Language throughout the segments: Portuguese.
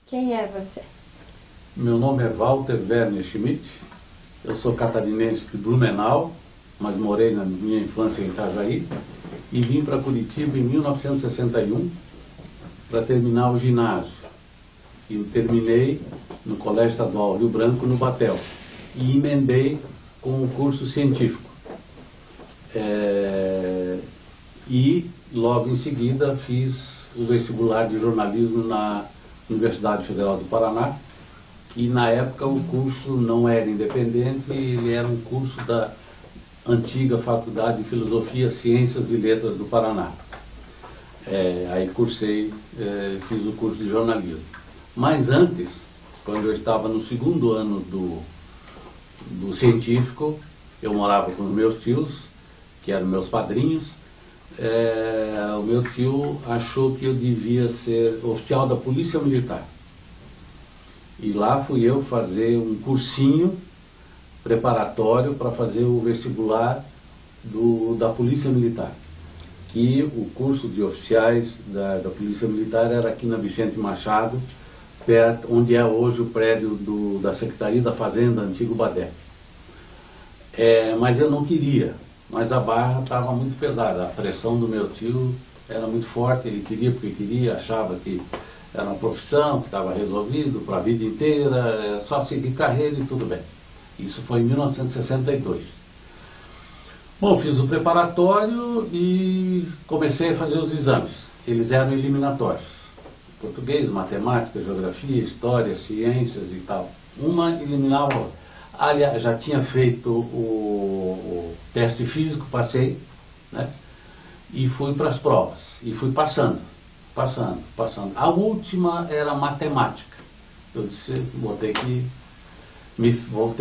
Quem é você? Meu nome é Walter Werner Schmidt, eu sou catarinense de Blumenau, mas morei na minha infância em Itajaí e vim para Curitiba em 1961 para terminar o ginásio. E eu terminei no Colégio Estadual Rio Branco, no Batel, e emendei com o curso científico. E logo em seguida fiz o vestibular de jornalismo na Universidade Federal do Paraná, e na época o curso não era independente, ele era um curso da antiga Faculdade de Filosofia, Ciências e Letras do Paraná. Aí cursei, fiz o curso de jornalismo. Mas antes, quando eu estava no segundo ano do científico, eu morava com os meus tios, que eram meus padrinhos. O meu tio achou que eu devia ser oficial da Polícia Militar. E lá fui eu fazer um cursinho preparatório para fazer o vestibular da Polícia Militar. Que o curso de oficiais da Polícia Militar era aqui na Vicente Machado, perto, onde é hoje o prédio da Secretaria da Fazenda, antigo Badé. Mas eu não queria, mas a barra estava muito pesada, a pressão do meu tio era muito forte, ele queria porque queria, achava que era uma profissão, que estava resolvido para a vida inteira, só seguir carreira e tudo bem. Isso foi em 1962. Bom, fiz o preparatório e comecei a fazer os exames. Eles eram eliminatórios. Português, matemática, geografia, história, ciências e tal. Uma eliminava a outra. Aliás, já tinha feito o teste físico, passei, né? E fui para as provas. E fui passando. A última era matemática. Eu disse, vou ter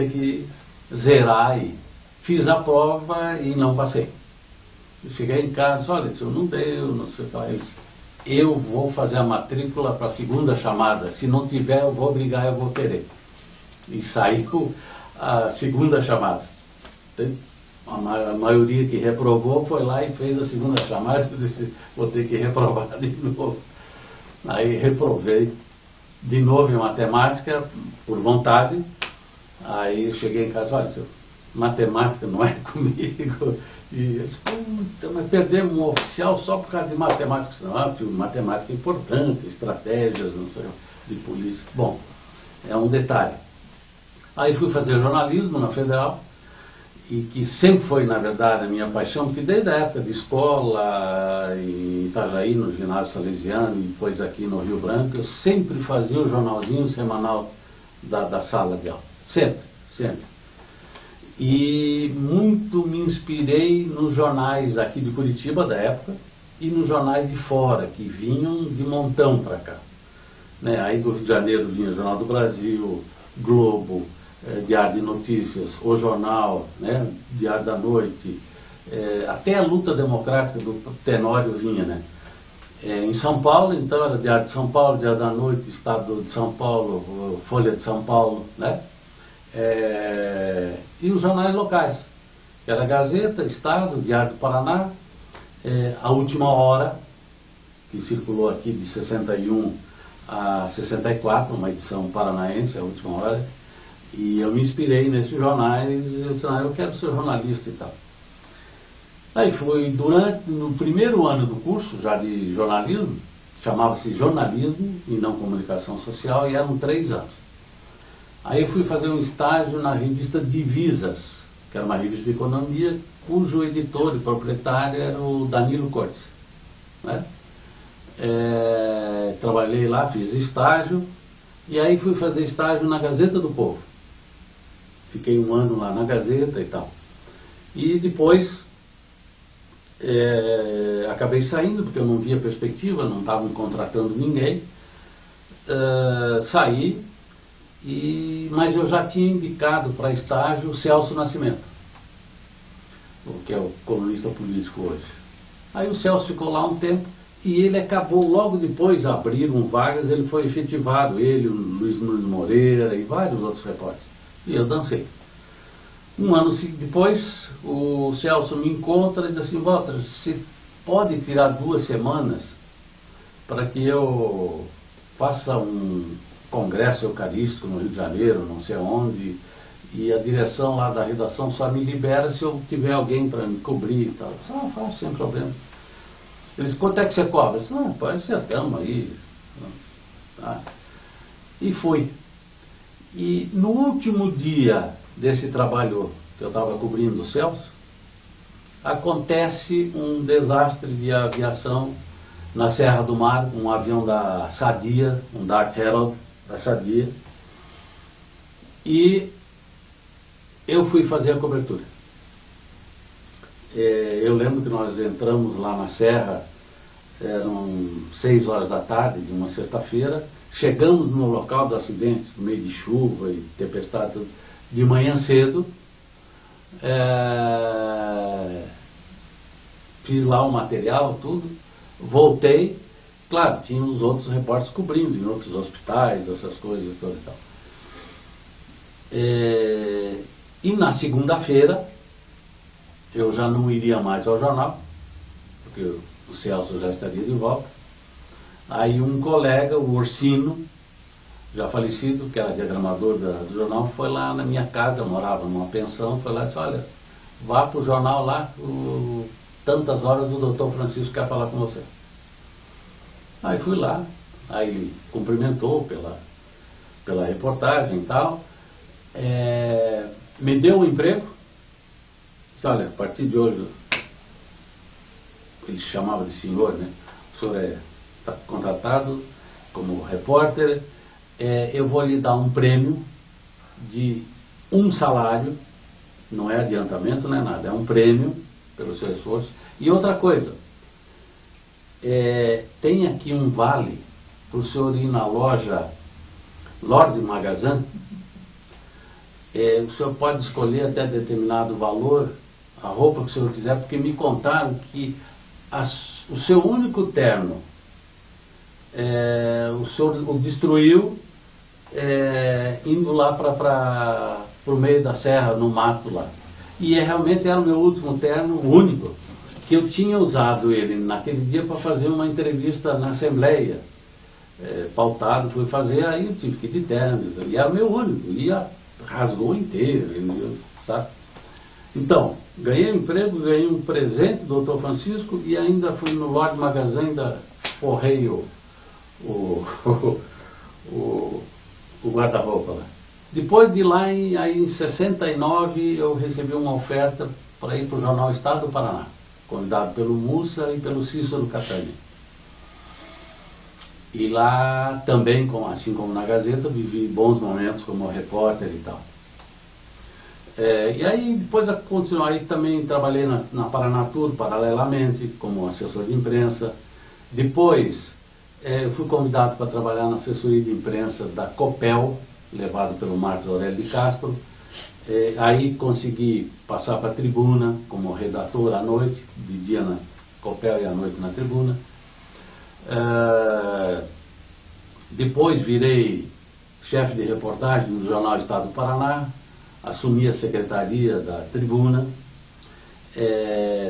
que zerar aí. Fiz a prova e não passei. Eu cheguei em casa, olha, isso não deu, não sei o que. Eu vou fazer a matrícula para a segunda chamada. Se não tiver, eu vou brigar, eu vou querer. E saiu a segunda chamada. A maioria que reprovou foi lá e fez a segunda chamada. Eu disse, vou ter que reprovar de novo. Aí reprovei de novo em matemática, por vontade. Aí eu cheguei em casa, olha, matemática não é comigo. E eu disse, puta, mas perdemos um oficial só por causa de matemática. Não, tio, matemática é importante, estratégias, não sei, de polícia. Bom, é um detalhe. Aí fui fazer jornalismo na Federal, e que sempre foi, na verdade, a minha paixão, porque desde a época de escola, em Itajaí, no ginásio salesiano, e depois aqui no Rio Branco, eu sempre fazia o jornalzinho semanal da sala de aula. Sempre. E muito me inspirei nos jornais aqui de Curitiba da época e nos jornais de fora, que vinham de montão para cá. Aí do Rio de Janeiro vinha o Jornal do Brasil, Globo, Diário de Notícias, O Jornal, Diário da Noite, até a Luta Democrática do Tenório vinha, em São Paulo, então, era Diário de São Paulo, Diário da Noite, Estado de São Paulo, Folha de São Paulo, e os jornais locais, que era Gazeta, Estado, Diário do Paraná, A Última Hora, que circulou aqui de 61 a 64, uma edição paranaense, A Última Hora, e eu me inspirei nesses jornais, e eu disse, eu quero ser jornalista e tal. Aí foi no primeiro ano do curso, já de jornalismo, chamava-se jornalismo e não comunicação social, e eram 3 anos. Aí eu fui fazer um estágio na revista Divisas, que era uma revista de economia, cujo editor e proprietário era o Danilo Cortes. Trabalhei lá, fiz estágio, e aí fui fazer estágio na Gazeta do Povo. Fiquei 1 ano lá na Gazeta e tal. E depois acabei saindo, porque eu não via perspectiva, não estavam contratando ninguém. Saí, mas eu já tinha indicado para estágio o Celso Nascimento, que é o colunista político hoje. Aí o Celso ficou lá um tempo e ele acabou, logo depois abriram vagas, ele foi efetivado, ele, o Luiz Nunes Moreira e vários outros repórteres. E eu dancei. 1 ano depois, o Celso me encontra e diz assim, Walter, você pode tirar 2 semanas para que eu faça congresso eucarístico no Rio de Janeiro, não sei onde, e a direção lá da redação só me libera se eu tiver alguém para me cobrir e tal. Eu disse, faço sem problema. Eles, quanto é que você cobra? Eu disse, não, pode ser, tamo aí. Tá. E fui. E no último dia desse trabalho que eu estava cobrindo os céus, acontece um desastre de aviação na Serra do Mar, um avião da Sadia, um Dark Herald da Sadia, e eu fui fazer a cobertura. Eu lembro que nós entramos lá na Serra, eram 6 horas da tarde de uma sexta-feira, chegamos no local do acidente, no meio de chuva e tempestade, de manhã cedo, fiz lá o material, tudo, voltei, claro, tinha os outros repórteres cobrindo em outros hospitais, essas coisas todas e tal. E na segunda-feira, eu já não iria mais ao jornal, porque o Celso já estaria de volta. Aí um colega, o Orsino, já falecido, que era diagramador do jornal, foi lá na minha casa, eu morava numa pensão, foi lá e disse, olha, vá para o jornal lá, tantas horas o doutor Francisco quer falar com você. Aí fui lá, aí ele cumprimentou pela reportagem e tal, me deu um emprego, disse, olha, a partir de hoje, ele chamava de senhor, né? O senhor está contratado como repórter, eu vou lhe dar um prêmio de um salário, não é adiantamento, não é nada, é um prêmio pelo seu esforço. E outra coisa, tem aqui um vale para o senhor ir na loja Lord Magazine, o senhor pode escolher até determinado valor a roupa que o senhor quiser, porque me contaram que o seu único terno o senhor o destruiu indo lá para o meio da serra, no mato lá. E realmente era o meu último terno, o único, que eu tinha usado ele naquele dia para fazer uma entrevista na Assembleia, pautado, fui fazer, aí eu tive que ir de terno, e era o meu único, e rasgou inteiro, sabe? Então, ganhei um emprego, ganhei um presente do Dr. Francisco e ainda fui no Lord Magazine, da forrei o guarda-roupa lá. Depois de lá, aí em 69, eu recebi uma oferta para ir para o jornal Estado do Paraná, convidado pelo Mussa e pelo Cícero Catani. E lá também, assim como na Gazeta, vivi bons momentos como repórter e tal. E aí, depois continuei, aí também trabalhei na Paranatur, paralelamente, como assessor de imprensa. Depois, eu fui convidado para trabalhar na assessoria de imprensa da Copel, levado pelo Marcos Aurélio de Castro. Aí consegui passar para a Tribuna, como redator à noite, de dia na Copel e à noite na Tribuna. Depois virei chefe de reportagem no Jornal Estado do Paraná, assumi a secretaria da Tribuna,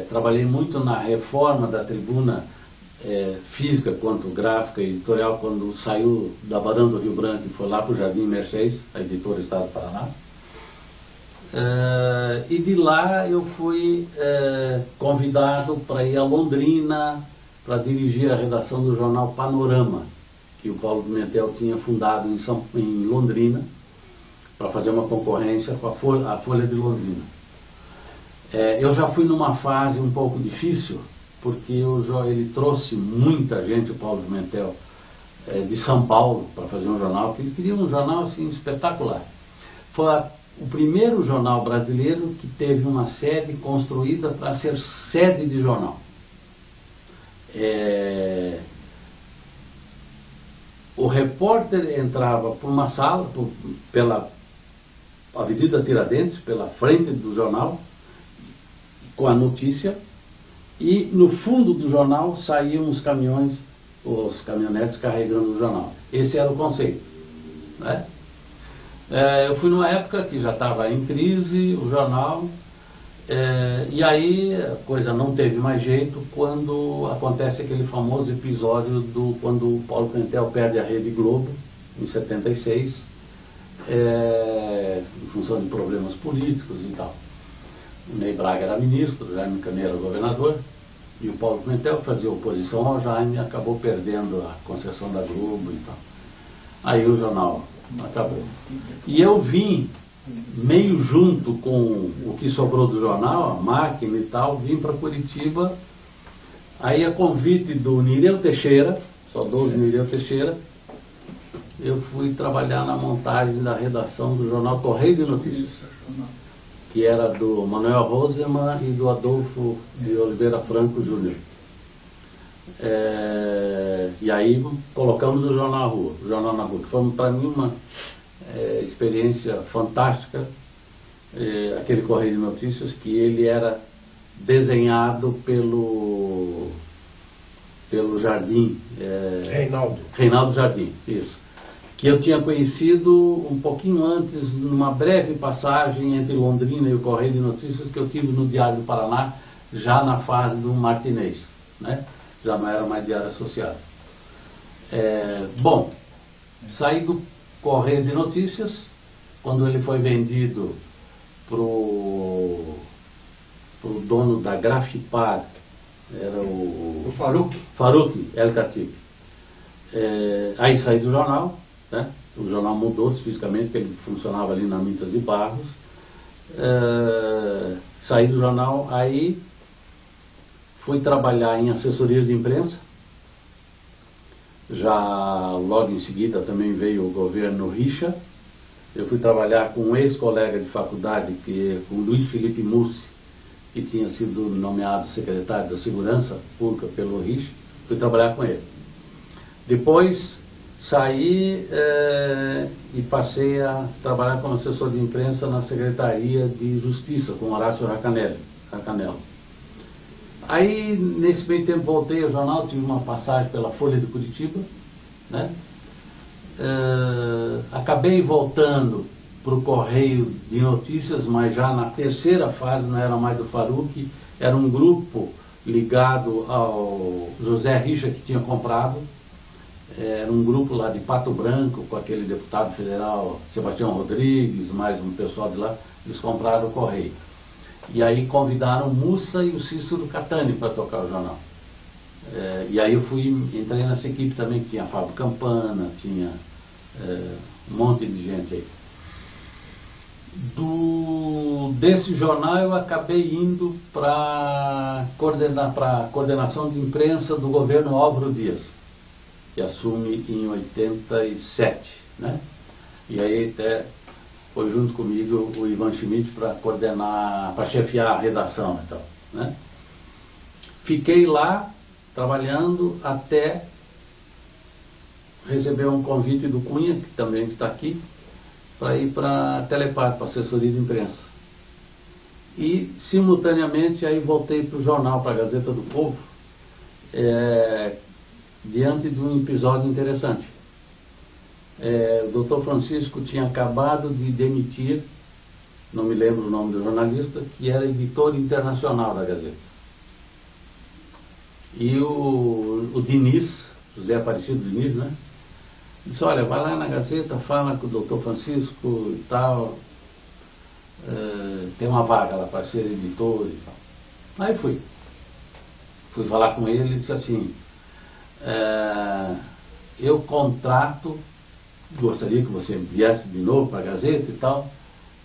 trabalhei muito na reforma da Tribuna, física quanto gráfica e editorial, quando saiu da Barão do Rio Branco e foi lá para o Jardim Mercedes, a editora Estado do Paraná. E de lá eu fui convidado para ir a Londrina para dirigir a redação do jornal Panorama, que o Paulo Pimentel tinha fundado em Londrina, para fazer uma concorrência com a Folha de Londrina. Eu já fui numa fase um pouco difícil, porque ele trouxe muita gente, o Paulo Pimentel, de São Paulo, para fazer um jornal, que ele queria um jornal assim, espetacular. Foi o primeiro jornal brasileiro que teve uma sede construída para ser sede de jornal. O repórter entrava por uma sala, pela Avenida Tiradentes, pela frente do jornal, com a notícia, e no fundo do jornal saíam os caminhões, os caminhonetes carregando o jornal. Esse era o conceito, né? Eu fui numa época que já estava em crise o jornal, e aí a coisa não teve mais jeito quando acontece aquele famoso episódio quando o Paulo Pimentel perde a Rede Globo, em 76, em função de problemas políticos e tal. O Ney Braga era ministro, o Jaime Caneira era governador, e o Paulo Pimentel fazia oposição ao Jaime e acabou perdendo a concessão da Globo e tal. Aí o jornal acabou. E eu vim, meio junto com o que sobrou do jornal, a máquina e tal, vim para Curitiba, aí a convite do Nireu Teixeira, saudoso Nireu Teixeira, eu fui trabalhar na montagem da redação do jornal Correio de Notícias, que era do Manuel Roseman e do Adolfo de Oliveira Franco Júnior. E aí colocamos o jornal na rua, que foi para mim uma experiência fantástica, aquele Correio de Notícias, que ele era desenhado pelo Jardim, Reinaldo Jardim, isso, que eu tinha conhecido um pouquinho antes, numa breve passagem entre Londrina e o Correio de Notícias, que eu tive no Diário do Paraná, já na fase do Martinez, né? Já não era mais diário associado. Bom, saí do Correio de Notícias, quando ele foi vendido pro dono da Grafipar, era o Faruk El Khatib. Aí saí do jornal, né? O jornal mudou-se fisicamente, porque ele funcionava ali na Mitas de Barros. Saí do jornal, aí fui trabalhar em assessorias de imprensa. Já logo em seguida também veio o governo Richa. Eu fui trabalhar com um ex-colega de faculdade, com o Luiz Felipe Mussi, que tinha sido nomeado secretário da Segurança Pública pelo Richa. Fui trabalhar com ele. Depois saí e passei a trabalhar como assessor de imprensa na Secretaria de Justiça, com Horácio Racanello. Aí, nesse meio tempo, voltei ao jornal, tive uma passagem pela Folha de Curitiba, né? Acabei voltando para o Correio de Notícias, mas já na terceira fase, não era mais do Faruk, era um grupo ligado ao José Richa, que tinha comprado. Era um grupo lá de Pato Branco, com aquele deputado federal Sebastião Rodrigues, mais um pessoal de lá. Eles compraram o Correio. E aí convidaram o Mussa e o Cícero Catani para tocar o jornal. E aí eu entrei nessa equipe também, que tinha Fábio Campana, tinha um monte de gente aí. Desse jornal eu acabei indo para a coordenação de imprensa do governo Álvaro Dias, que assume em 87, né? E aí até foi junto comigo o Ivan Schmidt para coordenar, para chefiar a redação e tal, né? Fiquei lá trabalhando até receber um convite do Cunha, que também está aqui, para ir para a Telepar, para a assessoria de imprensa. E simultaneamente aí voltei para o jornal, para a Gazeta do Povo, diante de um episódio interessante. O Dr. Francisco tinha acabado de demitir, não me lembro o nome do jornalista, que era editor internacional da Gazeta. E o Diniz, José Aparecido Diniz, né? Disse: olha, vai lá na Gazeta, fala com o Dr. Francisco e tal, tem uma vaga lá para ser editor e tal. Aí fui falar com ele e disse assim: eu contrato, gostaria que você viesse de novo para a Gazeta e tal,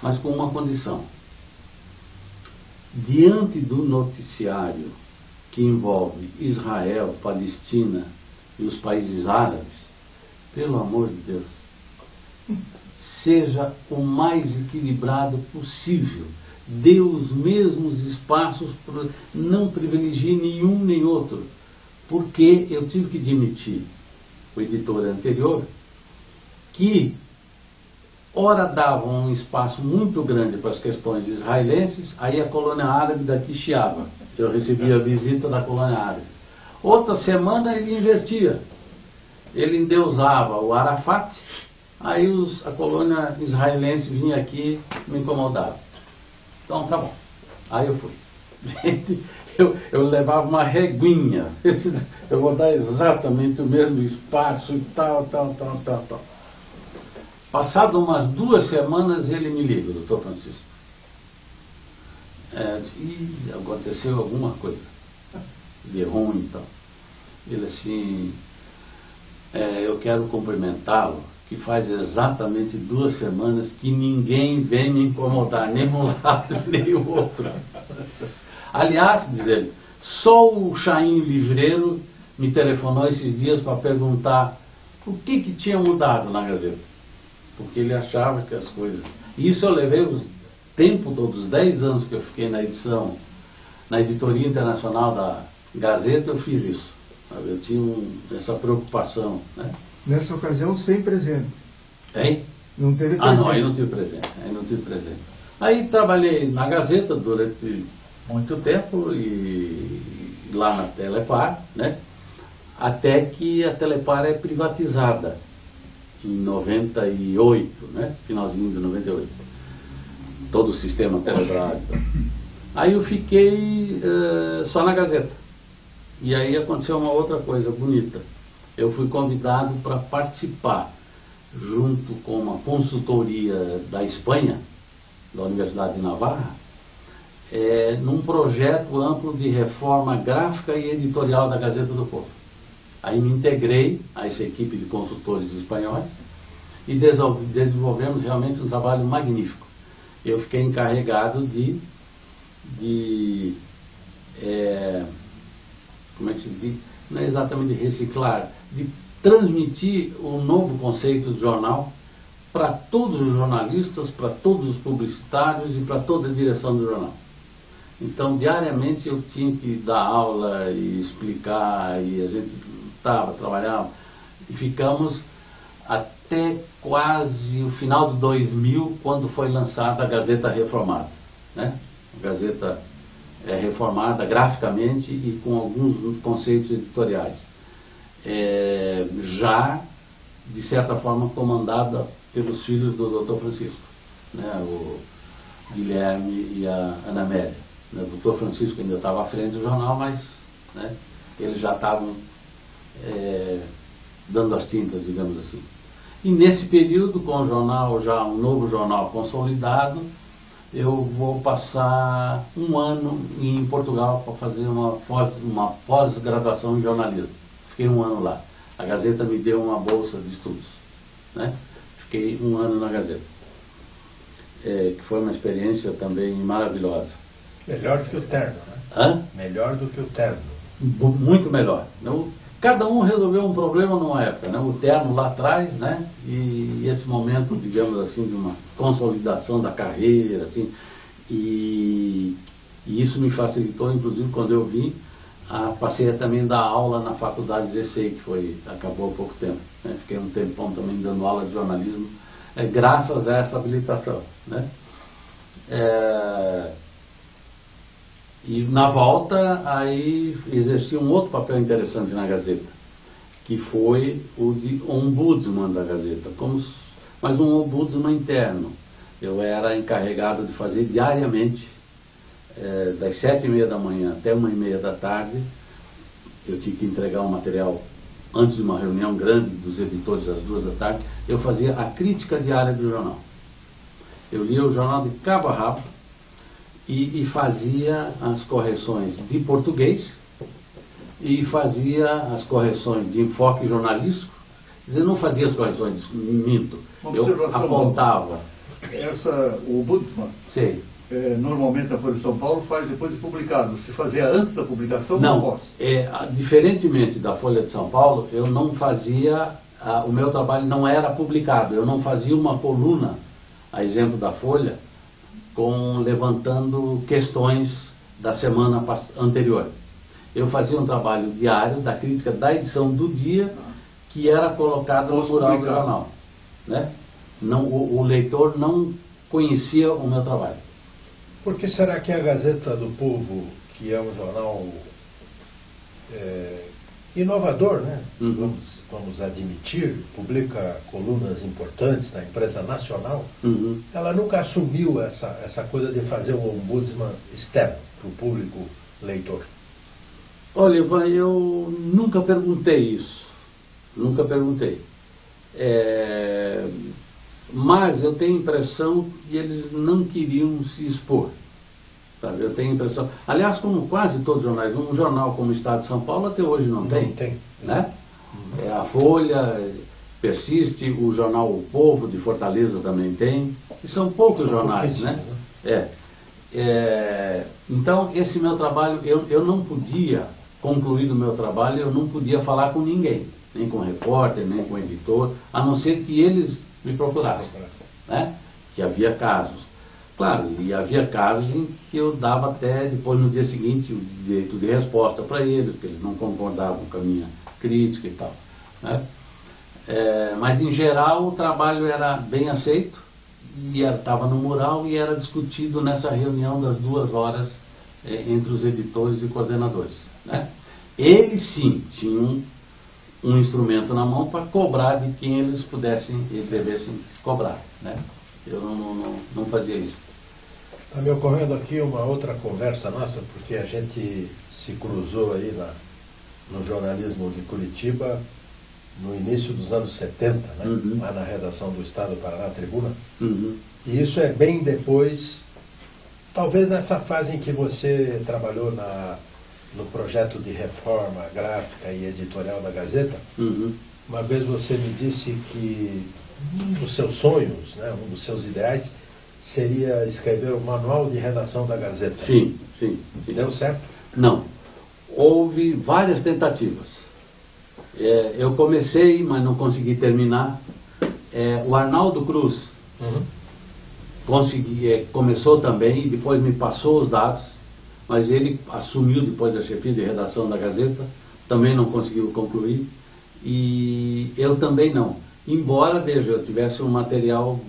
mas com uma condição. Diante do noticiário que envolve Israel, Palestina e os países árabes, pelo amor de Deus, seja o mais equilibrado possível, dê os mesmos espaços, não privilegie nenhum nem outro, porque eu tive que demitir o editor anterior, que ora dava um espaço muito grande para as questões israelenses, aí a colônia árabe daqui chiava. Eu recebia a visita da colônia árabe. Outra semana ele invertia. Ele endeusava o Arafat, aí a colônia israelense vinha aqui e me incomodava. Então, tá bom. Aí eu fui. Gente, eu levava uma reguinha. Eu vou dar exatamente o mesmo espaço e tal. Passado umas 2 semanas ele me liga, o doutor Francisco. E aconteceu alguma coisa de ruim, então. Ele assim, eu quero cumprimentá-lo, que faz exatamente 2 semanas que ninguém vem me incomodar, nem um lado nem o outro. Aliás, diz ele, só o Chaim Livreiro me telefonou esses dias para perguntar o que tinha mudado na Gazeta. Porque ele achava que as coisas... Isso eu levei o tempo todo, os 10 anos que eu fiquei na edição, na editoria internacional da Gazeta, eu fiz isso. Eu tinha essa preocupação, né? Nessa ocasião, sem presente. Hein? Não teve presente. Não, aí não tive presente. Aí trabalhei na Gazeta durante muito tempo e lá na Telepar, né? Até que a Telepar é privatizada em 98, né? Finalzinho de 98. Todo o sistema Telebrás. Aí eu fiquei só na Gazeta. E aí aconteceu uma outra coisa bonita. Eu fui convidado para participar, junto com uma consultoria da Espanha, da Universidade de Navarra, num projeto amplo de reforma gráfica e editorial da Gazeta do Povo. Aí me integrei a essa equipe de consultores espanhóis e desenvolvemos realmente um trabalho magnífico. Eu fiquei encarregado de como é que se diz? Não é exatamente de reciclar, de transmitir o novo conceito do jornal para todos os jornalistas, para todos os publicitários e para toda a direção do jornal. Então, diariamente eu tinha que dar aula e explicar, e a gente trabalhava, e ficamos até quase o final de 2000, quando foi lançada a Gazeta Reformada, né? A Gazeta reformada graficamente e com alguns conceitos editoriais. Já, de certa forma, comandada pelos filhos do Dr. Francisco, né? O Guilherme e a Ana Amélia. O Dr. Francisco ainda estava à frente do jornal, mas, né, eles já estavam dando as tintas, digamos assim. E nesse período, com o jornal, já um novo jornal consolidado, eu vou passar 1 ano em Portugal para fazer uma pós-graduação em jornalismo. Fiquei 1 ano lá. A Gazeta me deu uma bolsa de estudos, né? Fiquei 1 ano na Gazeta, que foi uma experiência também maravilhosa. Melhor do que o terno, né? Hã? Melhor do que o terno. Muito melhor. Cada um resolveu um problema numa época, né? O terno lá atrás, né? E esse momento, digamos assim, de uma consolidação da carreira, assim, e isso me facilitou, inclusive, quando eu vim, passei a também dar aula na faculdade GCI, que acabou há pouco tempo, né? Fiquei um tempão também dando aula de jornalismo, graças a essa habilitação, né? E na volta, aí exercia um outro papel interessante na Gazeta, que foi o de ombudsman da Gazeta, mas um ombudsman interno. Eu era encarregado de fazer diariamente, das 7h30 da manhã até 1h30 da tarde, eu tinha que entregar um material antes de uma reunião grande dos editores às 2 da tarde, eu fazia a crítica diária do jornal. Eu lia o jornal de cabo a rabo, e fazia as correções de português e fazia as correções de enfoque jornalístico. Quer dizer, não fazia as correções, minto. Eu apontava. O ombudsman, sei. Normalmente a Folha de São Paulo faz depois de publicado. Se fazia antes da publicação, não posso. Diferentemente da Folha de São Paulo, eu não fazia, o meu trabalho não era publicado. Eu não fazia uma coluna, a exemplo da Folha, levantando questões da semana anterior. Eu fazia um trabalho diário da crítica da edição do dia, que era colocado no mural do jornal, né? O leitor não conhecia o meu trabalho. Por que será que a Gazeta do Povo, que é um jornal inovador, né? Uhum. Vamos admitir, publica colunas importantes na imprensa nacional, uhum, ela nunca assumiu essa coisa de fazer um ombudsman externo para o público leitor? Olha, Ivan, eu nunca perguntei isso. Nunca perguntei. Mas eu tenho a impressão que eles não queriam se expor. Sabe? Eu tenho a impressão. Aliás, como quase todos os jornais, um jornal como o Estado de São Paulo até hoje não tem. Não tem. Né? A Folha persiste, o jornal O Povo de Fortaleza também tem. E são poucos jornais, né? Então, esse meu trabalho, eu não podia, concluído o meu trabalho, eu não podia falar com ninguém. Nem com repórter, nem com editor, a não ser que eles me procurassem. Né? Que havia casos. Claro, e havia casos em que eu dava até, depois no dia seguinte, o direito de resposta para eles, porque eles não concordavam com a minha crítica e tal. Né? Mas, em geral, o trabalho era bem aceito, e estava no mural e era discutido nessa reunião das 2 horas entre os editores e coordenadores. Né? Eles, sim, tinham um instrumento na mão para cobrar de quem eles pudessem e devessem cobrar. Né? Eu não fazia isso. Está me ocorrendo aqui uma outra conversa nossa, porque a gente se cruzou aí no jornalismo de Curitiba no início dos anos 70, né? Uhum. Lá na redação do Estado do Paraná, Tribuna. Uhum. E isso é bem depois, talvez nessa fase em que você trabalhou no projeto de reforma gráfica e editorial da Gazeta. Uhum. Uma vez você me disse que um dos seus sonhos, né, um dos seus ideais, seria escrever o manual de redação da Gazeta. Sim. Deu certo? Não. Houve várias tentativas. Eu comecei, mas não consegui terminar. O Arnaldo Cruz começou também e depois me passou os dados, mas ele assumiu depois a chefia de redação da Gazeta, também não conseguiu concluir, e eu também não. Embora, veja, eu tivesse um material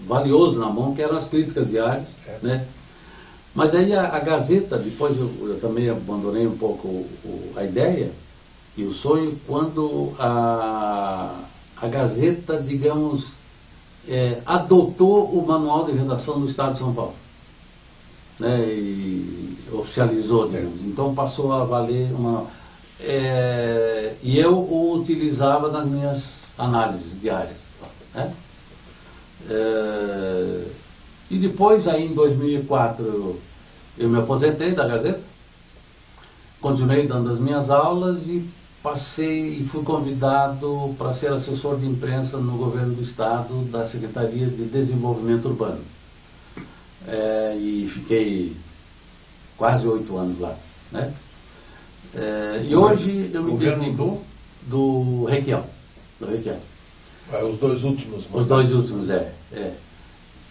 valioso na mão, que eram as críticas diárias, né? Mas aí a Gazeta, depois eu também abandonei um pouco a ideia e o sonho, quando a Gazeta, digamos, adotou o manual de redação do Estado de São Paulo. Né, e oficializou, digamos. Então passou a valer uma... e eu o utilizava nas minhas análises diárias. Né? E depois, aí em 2004, eu me aposentei da Gazeta, continuei dando as minhas aulas e fui convidado para ser assessor de imprensa no governo do Estado da Secretaria de Desenvolvimento Urbano. E fiquei quase 8 anos lá. Né? E hoje eu me dedico do Requião. Os 2 últimos. Os 2 últimos,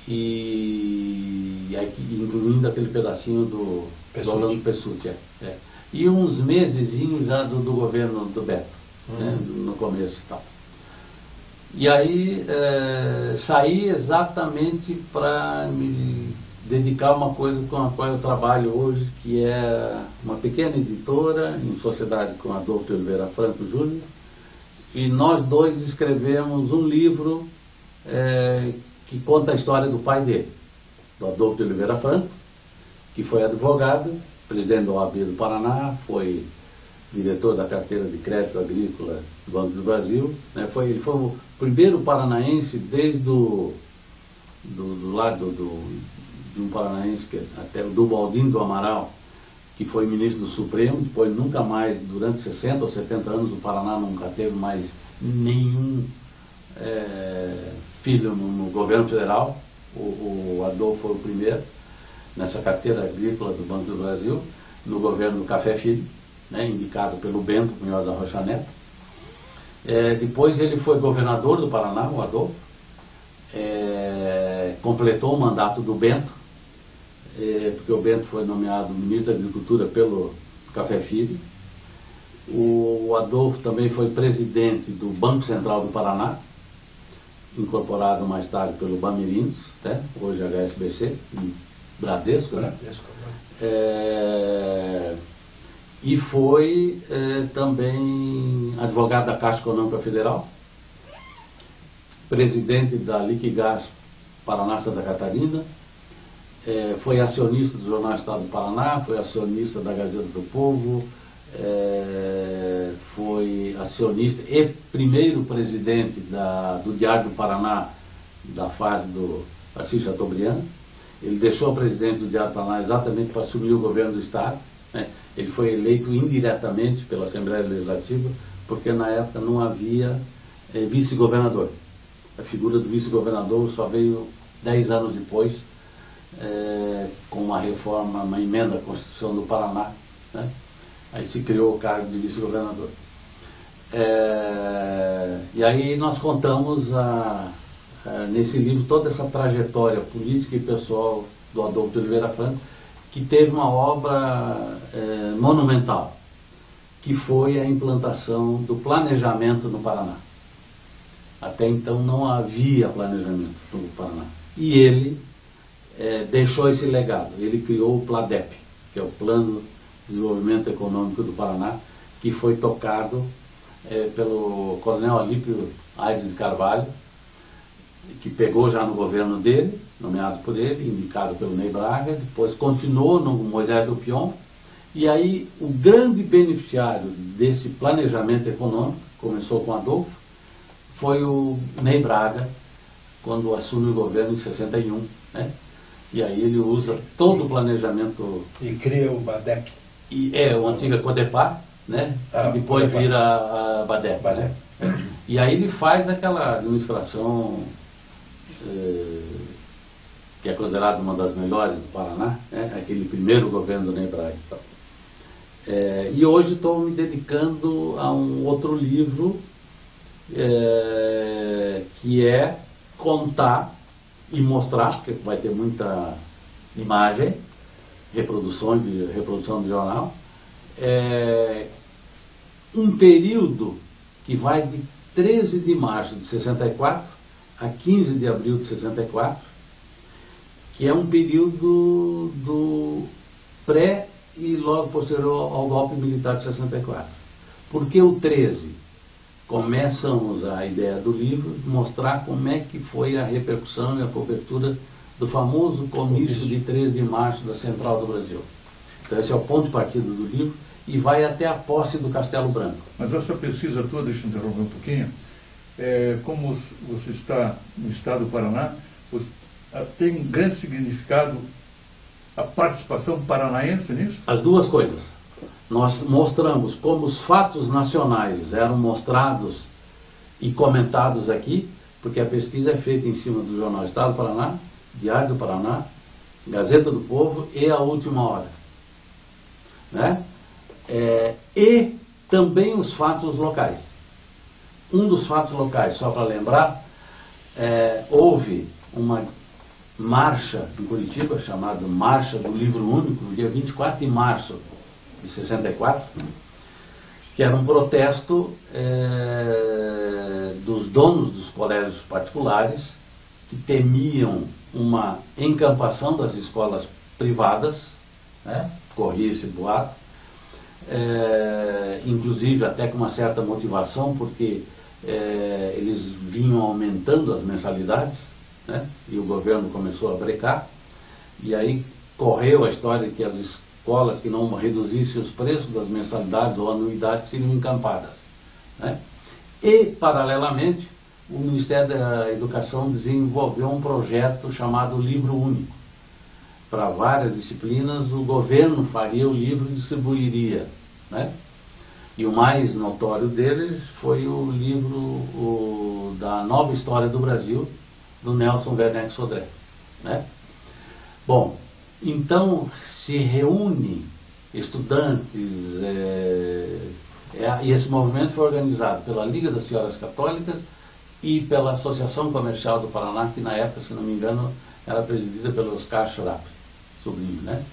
E incluindo aquele pedacinho do Orlando Pessutti. E uns mesezinhos já do governo do Beto, né, no começo e tal. E aí saí exatamente para me dedicar a uma coisa com a qual eu trabalho hoje, que é uma pequena editora em sociedade com Adolfo Oliveira Franco Júnior, e nós 2 escrevemos um livro que conta a história do pai dele, do Adolfo Oliveira Franco, que foi advogado, presidente da OAB do Paraná, foi diretor da carteira de crédito agrícola do Banco do Brasil, né? Ele foi o primeiro paranaense desde do lado de um paranaense, até o Dubaldino do Amaral, que foi ministro do Supremo, depois nunca mais, durante 60 ou 70 anos, o Paraná nunca teve mais nenhum filho no governo federal. O Adolfo foi o primeiro nessa carteira agrícola do Banco do Brasil, no governo do Café Filho, né, indicado pelo Bento Munhoz da Rocha Neto. Depois ele foi governador do Paraná, o Adolfo, completou o mandato do Bento, porque o Bento foi nomeado ministro da Agricultura pelo Café Filho. O Adolfo também foi presidente do Banco Central do Paraná, incorporado mais tarde pelo Bamirinos, né? Hoje HSBC, Bradesco, né? E foi também advogado da Caixa Econômica Federal, presidente da Liquigás Paraná Santa Catarina, foi acionista do Jornal Estado do Paraná, foi acionista da Gazeta do Povo, foi acionista e primeiro presidente do Diário do Paraná da fase do Assis Chateaubriand. Ele deixou a presidência do Diário do Paraná exatamente para assumir o governo do Estado, né? Ele foi eleito indiretamente pela Assembleia Legislativa, porque na época não havia vice-governador. A figura do vice-governador só veio 10 anos depois, com uma reforma, uma emenda à Constituição do Paraná, né? Aí se criou o cargo de vice-governador. E aí nós contamos nesse livro toda essa trajetória política e pessoal do Adolfo de Oliveira Franco, que teve uma obra monumental, que foi a implantação do planejamento no Paraná. Até então não havia planejamento no Paraná. E ele deixou esse legado. Ele criou o PLADEP, que é o Plano de Desenvolvimento Econômico do Paraná, que foi tocado pelo coronel Alípio Aires de Carvalho, que pegou já no governo dele, nomeado por ele, indicado pelo Ney Braga, depois continuou no Moisés Dupion, e aí o grande beneficiário desse planejamento econômico, começou com Adolfo, foi o Ney Braga, quando assume o governo em 61, né? E aí ele usa todo o planejamento... E cria o BADEP. O antigo Codepar, né? E depois Codepar. Vira a BADEP. Né? E aí ele faz aquela administração que é considerada uma das melhores do Paraná, né? Aquele primeiro governo do Ney Braga. E hoje estou me dedicando a um outro livro, que é contar e mostrar, porque vai ter muita imagem, reprodução de jornal, um período que vai de 13 de março de 64 a 15 de abril de 64, que é um período do pré e logo posterior ao golpe militar de 64. Porque o 13? Começamos a ideia do livro mostrar como é que foi a repercussão e a cobertura do famoso comício de 13 de março da Central do Brasil. Então esse é o ponto de partida do livro e vai até a posse do Castelo Branco. Mas essa pesquisa toda, deixa eu interromper um pouquinho, como você está no estado do Paraná, tem um grande significado a participação paranaense nisso? As duas coisas. Nós mostramos como os fatos nacionais eram mostrados e comentados aqui, porque a pesquisa é feita em cima do jornal Estado do Paraná, Diário do Paraná, Gazeta do Povo e A Última Hora, né? E também os fatos locais. Um dos fatos locais, só para lembrar, houve uma marcha em Curitiba, chamada Marcha do Livro Único, no dia 24 de março de 64, que era um protesto dos donos dos colégios particulares, que temiam uma encampação das escolas privadas, né? Corria esse boato, inclusive até com uma certa motivação, porque eles vinham aumentando as mensalidades, né? E o governo começou a brecar, e aí correu a história de que as escolas que não reduzissem os preços das mensalidades ou anuidades seriam encampadas, né? E, paralelamente, o Ministério da Educação desenvolveu um projeto chamado Livro Único. Para várias disciplinas, o governo faria o livro e distribuiria, né? E o mais notório deles foi o livro da Nova História do Brasil, do Nelson Werneck Sodré, né? Bom, então se reúne estudantes, e esse movimento foi organizado pela Liga das Senhoras Católicas e pela Associação Comercial do Paraná, que na época, se não me engano, era presidida pelo Oscar Schrapp, sobrinho, né?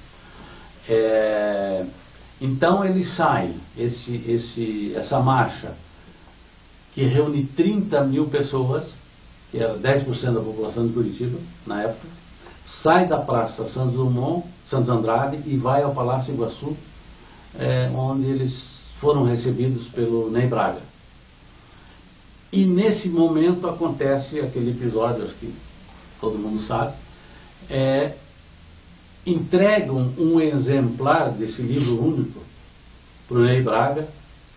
Então ele sai, essa marcha, que reúne 30 mil pessoas, que era 10% da população de Curitiba, na época, sai da Praça Santos Andrade e vai ao Palácio Iguaçu, onde eles foram recebidos pelo Ney Braga. E nesse momento acontece aquele episódio, acho que todo mundo sabe, entregam um exemplar desse livro único para o Ney Braga.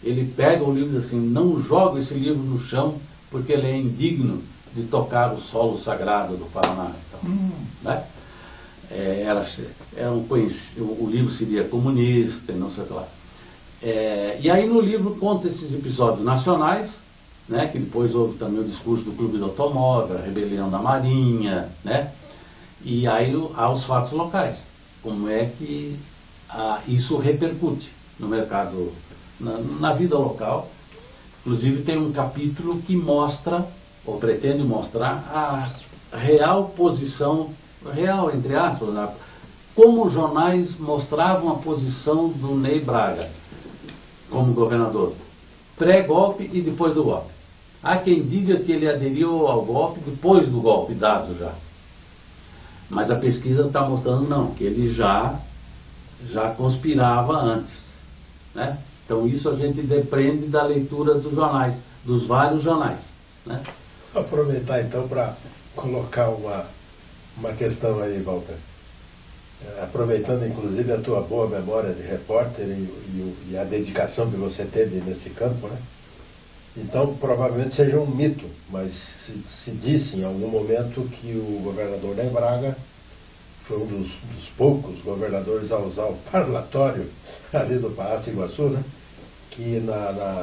Ele pega o livro e diz assim: não joga esse livro no chão porque ele é indigno de tocar o solo sagrado do Paraná. Então, né? O livro seria comunista e não sei o que lá. E aí no livro conta esses episódios nacionais, né, que depois houve também o discurso do Clube do Automóvel, a rebelião da Marinha, né, e aí há os fatos locais, como é que isso repercute no mercado, na vida local. Inclusive tem um capítulo que mostra, ou pretende mostrar, a real posição, real entre aspas, né, como os jornais mostravam a posição do Ney Braga como governador, pré-golpe e depois do golpe. Há quem diga que ele aderiu ao golpe depois do golpe dado já. Mas a pesquisa está mostrando não, que ele já conspirava antes, né? Então isso a gente depende da leitura dos jornais, dos vários jornais, né? Vou aproveitar então para colocar uma questão aí, Walter. Aproveitando inclusive a tua boa memória de repórter e a dedicação que você teve nesse campo, né? Então provavelmente seja um mito, mas se disse em algum momento que o governador Ney Braga foi um dos poucos governadores a usar o parlatório ali do Palácio Iguaçu, né? Que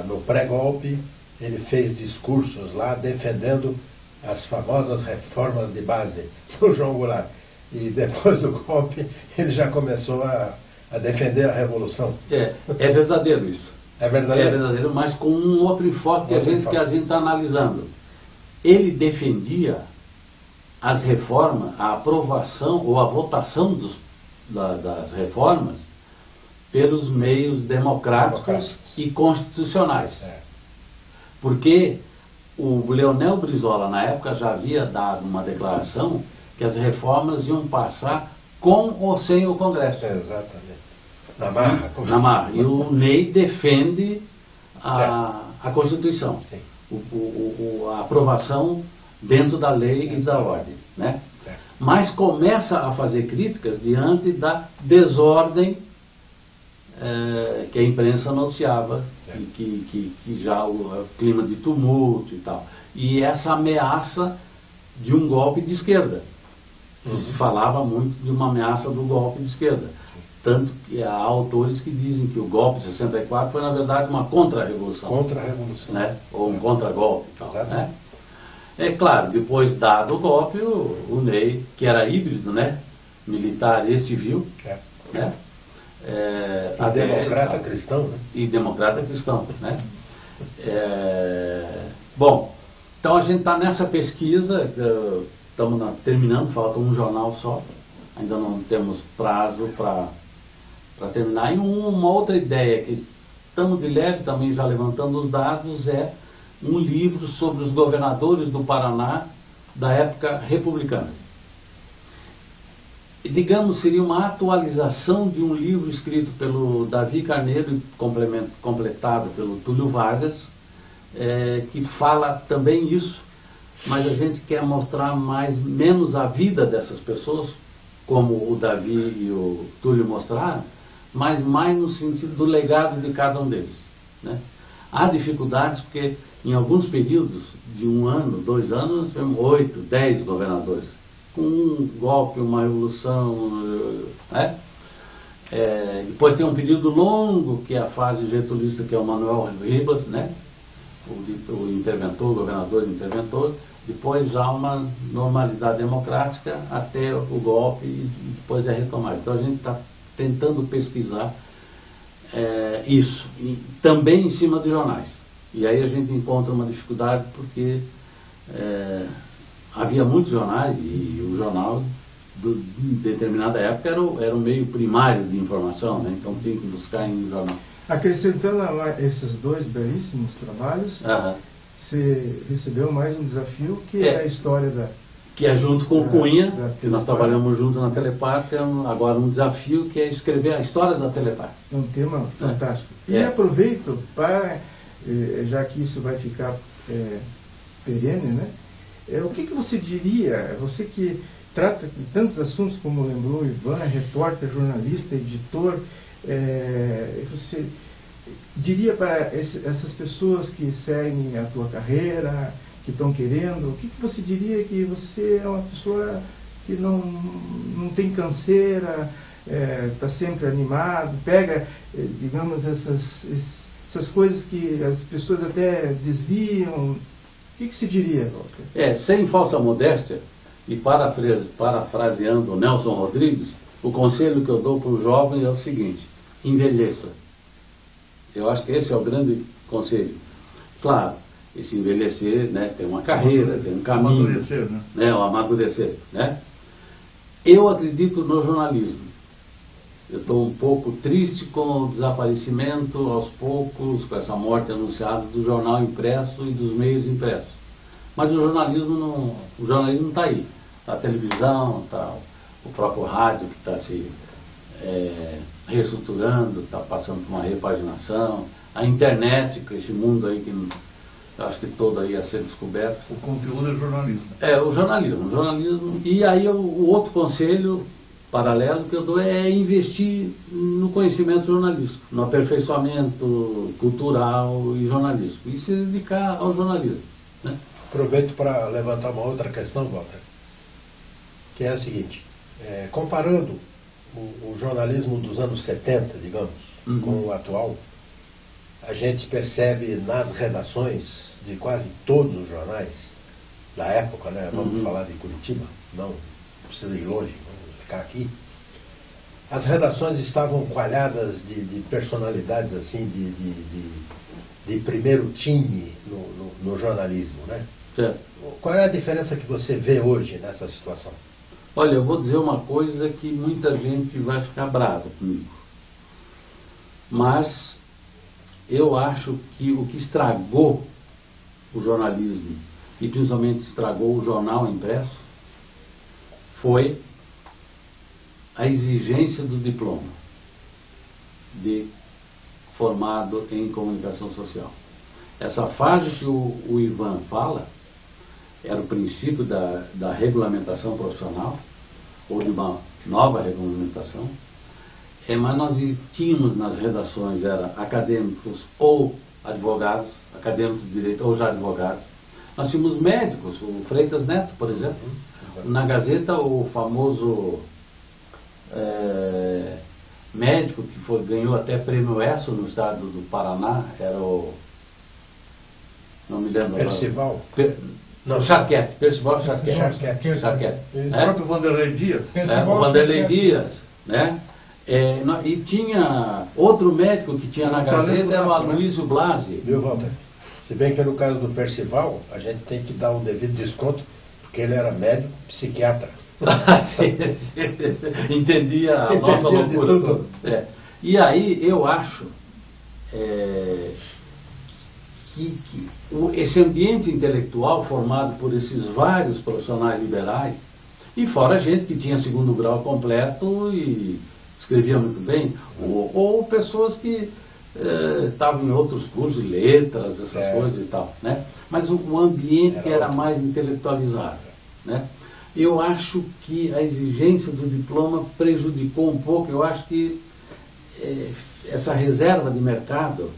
no pré-golpe ele fez discursos lá defendendo as famosas reformas de base do João Goulart. E depois do golpe ele já começou a defender a revolução. É verdadeiro isso. É verdadeiro? É verdadeiro, mas com um outro enfoque que a gente está analisando. Ele defendia as reformas, a aprovação ou a votação das reformas pelos meios democráticos e constitucionais. Porque o Leonel Brizola, na época, já havia dado uma declaração que as reformas iam passar com ou sem o Congresso. Exatamente. Na marra. Na marra. E o Ney defende a Constituição. Sim. A aprovação dentro da lei e da ordem, né? Mas começa a fazer críticas diante da desordem que a imprensa anunciava, que já o clima de tumulto e tal. E essa ameaça de um golpe de esquerda. Se falava muito de uma ameaça do golpe de esquerda. Tanto que há autores que dizem que o golpe de 64 foi, na verdade, uma contra-revolução. Contra-revolução. Né? Ou um contra-golpe. Né? É claro, depois dado o golpe, o Ney, que era híbrido, né? Militar e civil, né? E democrata cristão, né? E democrata cristão, né? Bom, então a gente está nessa pesquisa, estamos terminando, falta um jornal só, ainda não temos prazo para terminar. E uma outra ideia que estamos de leve também já levantando os dados é um livro sobre os governadores do Paraná da época republicana. E, digamos, seria uma atualização de um livro escrito pelo Davi Carneiro e completado pelo Túlio Vargas, que fala também isso, mas a gente quer mostrar menos a vida dessas pessoas, como o Davi e o Túlio mostraram, mas mais no sentido do legado de cada um deles, né? Há dificuldades porque em alguns períodos de 1 ano, 2 anos, nós tivemos 8, 10 governadores, com um golpe, uma revolução, né? Depois tem um período longo, que é a fase getulista, que é o Manuel Ribas, né? O interventor, o governador interventor. Depois há uma normalidade democrática até o golpe e depois é retomado. Então a gente está tentando pesquisar isso, e também em cima de jornais. E aí a gente encontra uma dificuldade porque havia muitos jornais e o jornal de determinada época era o meio primário de informação, né? Então tem que buscar em jornal. Acrescentando a esses 2 belíssimos trabalhos, você recebeu mais um desafio que é a história da... Que é junto com o Cunha, que nós trabalhamos junto na Telepar, agora um desafio que é escrever a história da Telepar. É um tema fantástico. E aproveito para, já que isso vai ficar perene, né? O que você diria, você que trata de tantos assuntos como lembrou Ivan, repórter, jornalista, editor, você diria para essas pessoas que seguem a tua carreira, que estão querendo? O que você diria que você é uma pessoa que não tem canseira, está sempre animado, pega, digamos, essas coisas que as pessoas até desviam? O que se diria, Walter? Sem falsa modéstia, e parafraseando o Nelson Rodrigues, o conselho que eu dou para o jovem é o seguinte: envelheça. Eu acho que esse é o grande conselho. Claro, esse envelhecer, né, tem uma carreira, tem um caminho. Amadurecer, né? O amadurecer, né? Eu acredito no jornalismo. Eu estou um pouco triste com o desaparecimento, aos poucos, com essa morte anunciada do jornal impresso e dos meios impressos. Mas o jornalismo não está aí. Está a televisão, está o próprio rádio que está se reestruturando, está passando por uma repaginação, a internet, com esse mundo aí que eu acho que todo aí a ser descoberto. O conteúdo é jornalismo. O jornalismo. E aí o outro conselho paralelo que eu dou é investir no conhecimento jornalístico, no aperfeiçoamento cultural e jornalístico, e se dedicar ao jornalismo, né? Aproveito para levantar uma outra questão, Walter, que é a seguinte: comparando o jornalismo dos anos 70, digamos, com o atual, a gente percebe nas redações de quase todos os jornais da época, né? Vamos falar de Curitiba, não precisa ir longe, vamos ficar aqui. As redações estavam coalhadas de personalidades assim, de primeiro time no jornalismo, né? Certo. Qual é a diferença que você vê hoje nessa situação? Olha, eu vou dizer uma coisa que muita gente vai ficar brava comigo. Mas eu acho que o que estragou o jornalismo, e principalmente estragou o jornal impresso, foi a exigência do diploma de formado em comunicação social. Essa fase que o Ivan fala era o princípio da regulamentação profissional, ou de uma nova regulamentação, mas nós tínhamos nas redações, era acadêmicos ou advogados, acadêmicos de direito ou já advogados. Nós tínhamos médicos, o Freitas Neto, por exemplo. Na Gazeta, o famoso médico que ganhou até prêmio ESSO no estado do Paraná, era o... não me lembro. Percival? Não, Charquete, Percival Charquete. O próprio Vanderlei Dias. O Vanderlei Dias, né? E tinha outro médico que tinha na Gazeta, era o Aloysio Blasi. Viu, Walter? Se bem que no caso do Percival, a gente tem que dar um devido desconto, porque ele era médico psiquiatra. Entendia a nossa loucura toda. E aí eu acho que esse ambiente intelectual formado por esses vários profissionais liberais, e fora gente que tinha segundo grau completo e escrevia muito bem, ou pessoas que estavam em outros cursos, letras, essas coisas e tal, né? Mas o ambiente era mais intelectualizado, né? Eu acho que a exigência do diploma prejudicou um pouco. Eu acho que essa reserva de mercado,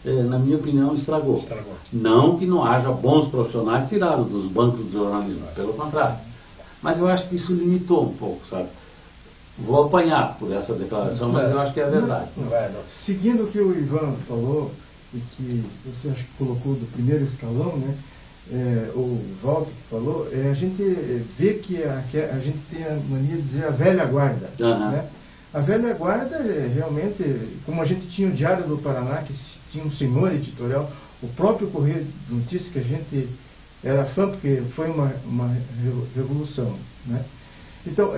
na minha opinião, estragou. Não que não haja bons profissionais tirados dos bancos do jornalismo, pelo contrário. Mas eu acho que isso limitou um pouco, sabe? Vou apanhar por essa declaração, mas eu acho que é verdade. Seguindo o que o Ivan falou, e que você acho que colocou do primeiro escalão, né? O Walter que falou, a gente vê que a gente tem a mania de dizer a velha guarda. Né? A velha guarda, realmente, como a gente tinha o Diário do Paraná, que tinha um senhor editorial, o próprio Correio de Notícias, que a gente era fã, porque foi uma revolução. Né? Então,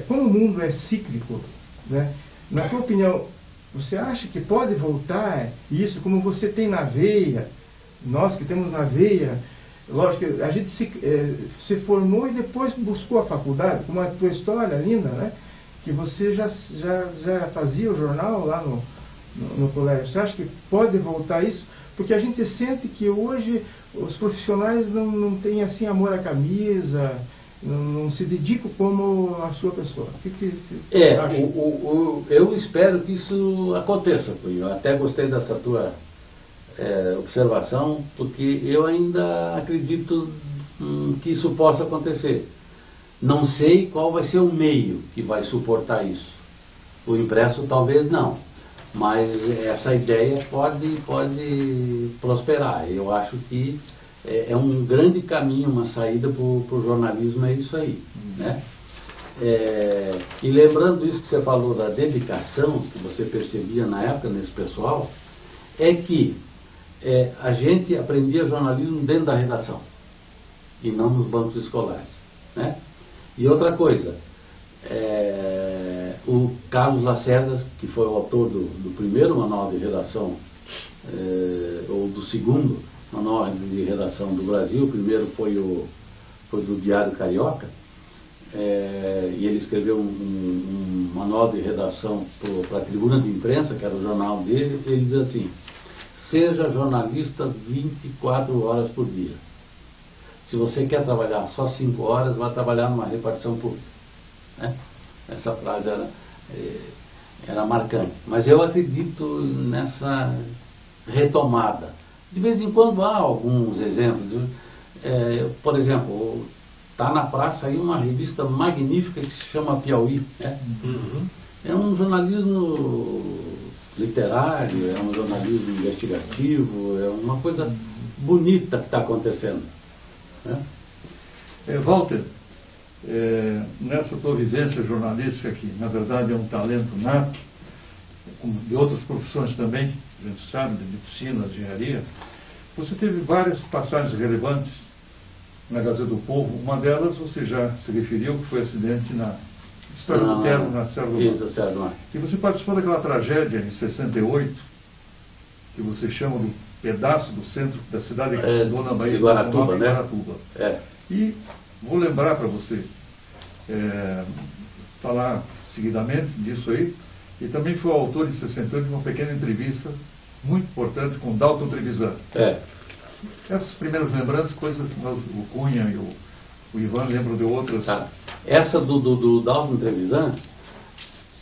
como o mundo é cíclico, né? Na tua opinião, você acha que pode voltar isso, como você tem na veia, nós que temos na veia? Lógico que a gente se formou e depois buscou a faculdade, como a tua história linda, né? Que você já fazia o jornal lá no colégio. Você acha que pode voltar isso? Porque a gente sente que hoje os profissionais não têm assim amor à camisa, não se dedicam como a sua pessoa. O que você acha? Eu espero que isso aconteça, Cunha. Eu até gostei dessa tua observação, porque eu ainda acredito que isso possa acontecer. Não sei qual vai ser o meio que vai suportar isso. O impresso talvez não, mas essa ideia pode prosperar. Eu acho que é um grande caminho, uma saída para o jornalismo, é isso aí, né? E lembrando isso que você falou da dedicação que você percebia na época nesse pessoal, é que a gente aprendia jornalismo dentro da redação e não nos bancos escolares, né? E outra coisa, o Carlos Lacerda, que foi o autor do primeiro manual de redação, ou do segundo manual de redação do Brasil, o primeiro foi do Diário Carioca, e ele escreveu um manual de redação para a Tribuna de Imprensa, que era o jornal dele. Ele diz assim: seja jornalista 24 horas por dia. Se você quer trabalhar só 5 horas, vai trabalhar numa repartição pública, né? Essa frase era marcante. Mas eu acredito nessa retomada. De vez em quando há alguns exemplos. Por exemplo, está na praça aí uma revista magnífica que se chama Piauí, né? Uhum. É um jornalismo literário, é um jornalismo investigativo, é uma coisa bonita que está acontecendo, né? Walter, nessa tua vivência jornalística, que na verdade é um talento nato, como de outras profissões também, a gente sabe, de medicina, de engenharia, você teve várias passagens relevantes na Gazeta do Povo. Uma delas você já se referiu, que foi o acidente na História do Terno, na Serra do Mar. E você participou daquela tragédia em 68, que você chama do pedaço do centro da cidade do na Bahia, de Guaratuba, né? Guaratuba. E vou lembrar para você falar seguidamente disso aí. E também foi o autor, em 68, de uma pequena entrevista muito importante com Dalton Trevisan. Essas primeiras lembranças, coisas que o Cunha e o Ivan lembram de outras. Tá. Essa do Dalton Trevisan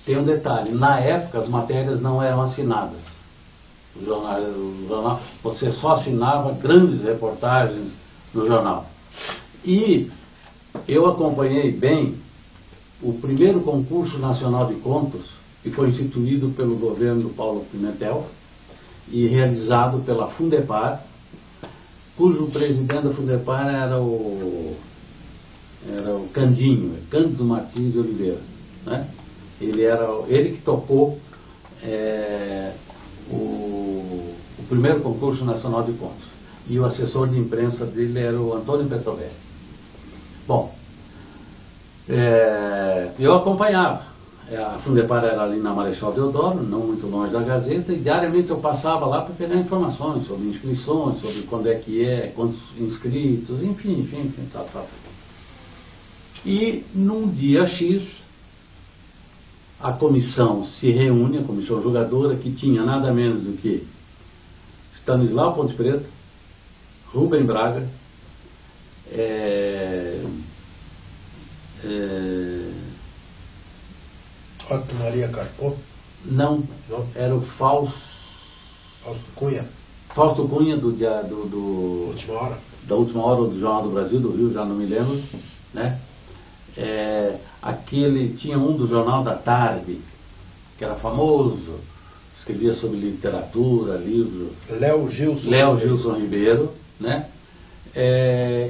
tem um detalhe: na época as matérias não eram assinadas. O jornal, você só assinava grandes reportagens no jornal. E eu acompanhei bem o primeiro concurso nacional de contos, que foi instituído pelo governo do Paulo Pimentel e realizado pela Fundepar, cujo presidente da Fundepar era o Candinho, Cândido Martins de Oliveira, né? Ele que topou o primeiro concurso nacional de contos. E o assessor de imprensa dele era o Antônio Petrovelli. Bom, eu acompanhava. A Fundepar era ali na Marechal Deodoro, não muito longe da Gazeta, e diariamente eu passava lá para pegar informações sobre inscrições, sobre quando é que quantos inscritos, enfim, tal. E num dia X, a comissão se reúne, a comissão julgadora, que tinha nada menos do que Stanislau Ponte Preta, Rubem Braga, Otto Maria Carpo? Não, era o Fausto Cunha. Fausto Cunha Última Hora. Da Última Hora, do Jornal do Brasil, do Rio, já não me lembro, né? Tinha um do Jornal da Tarde, que era famoso, escrevia sobre literatura, livros. Léo Gilson Ribeiro, né?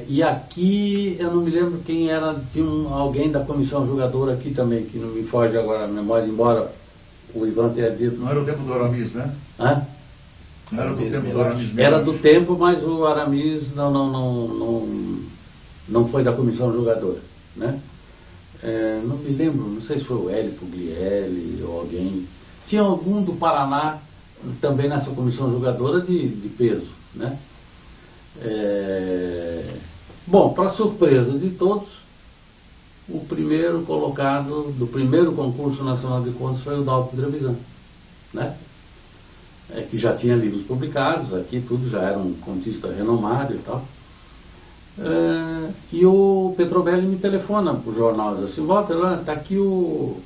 E aqui, eu não me lembro quem era, tinha alguém da comissão julgadora aqui também, que não me foge agora a memória, embora o Ivan tenha dito. Não era o tempo do Aramis, né? Hã? Não era do tempo do Aramis. Era do tempo, mas o Aramis não foi da comissão julgadora, né? Não me lembro, não sei se foi o Hélio Puglielli ou alguém. Tinha algum do Paraná também nessa comissão julgadora de peso, né? Bom, para surpresa de todos, o primeiro colocado do primeiro concurso nacional de contos foi o Dalton Trevisan, né? Que já tinha livros publicados aqui, tudo, já era um contista renomado e tal. E o Petrovelli me telefona para o jornal, diz assim: Walter, está aqui o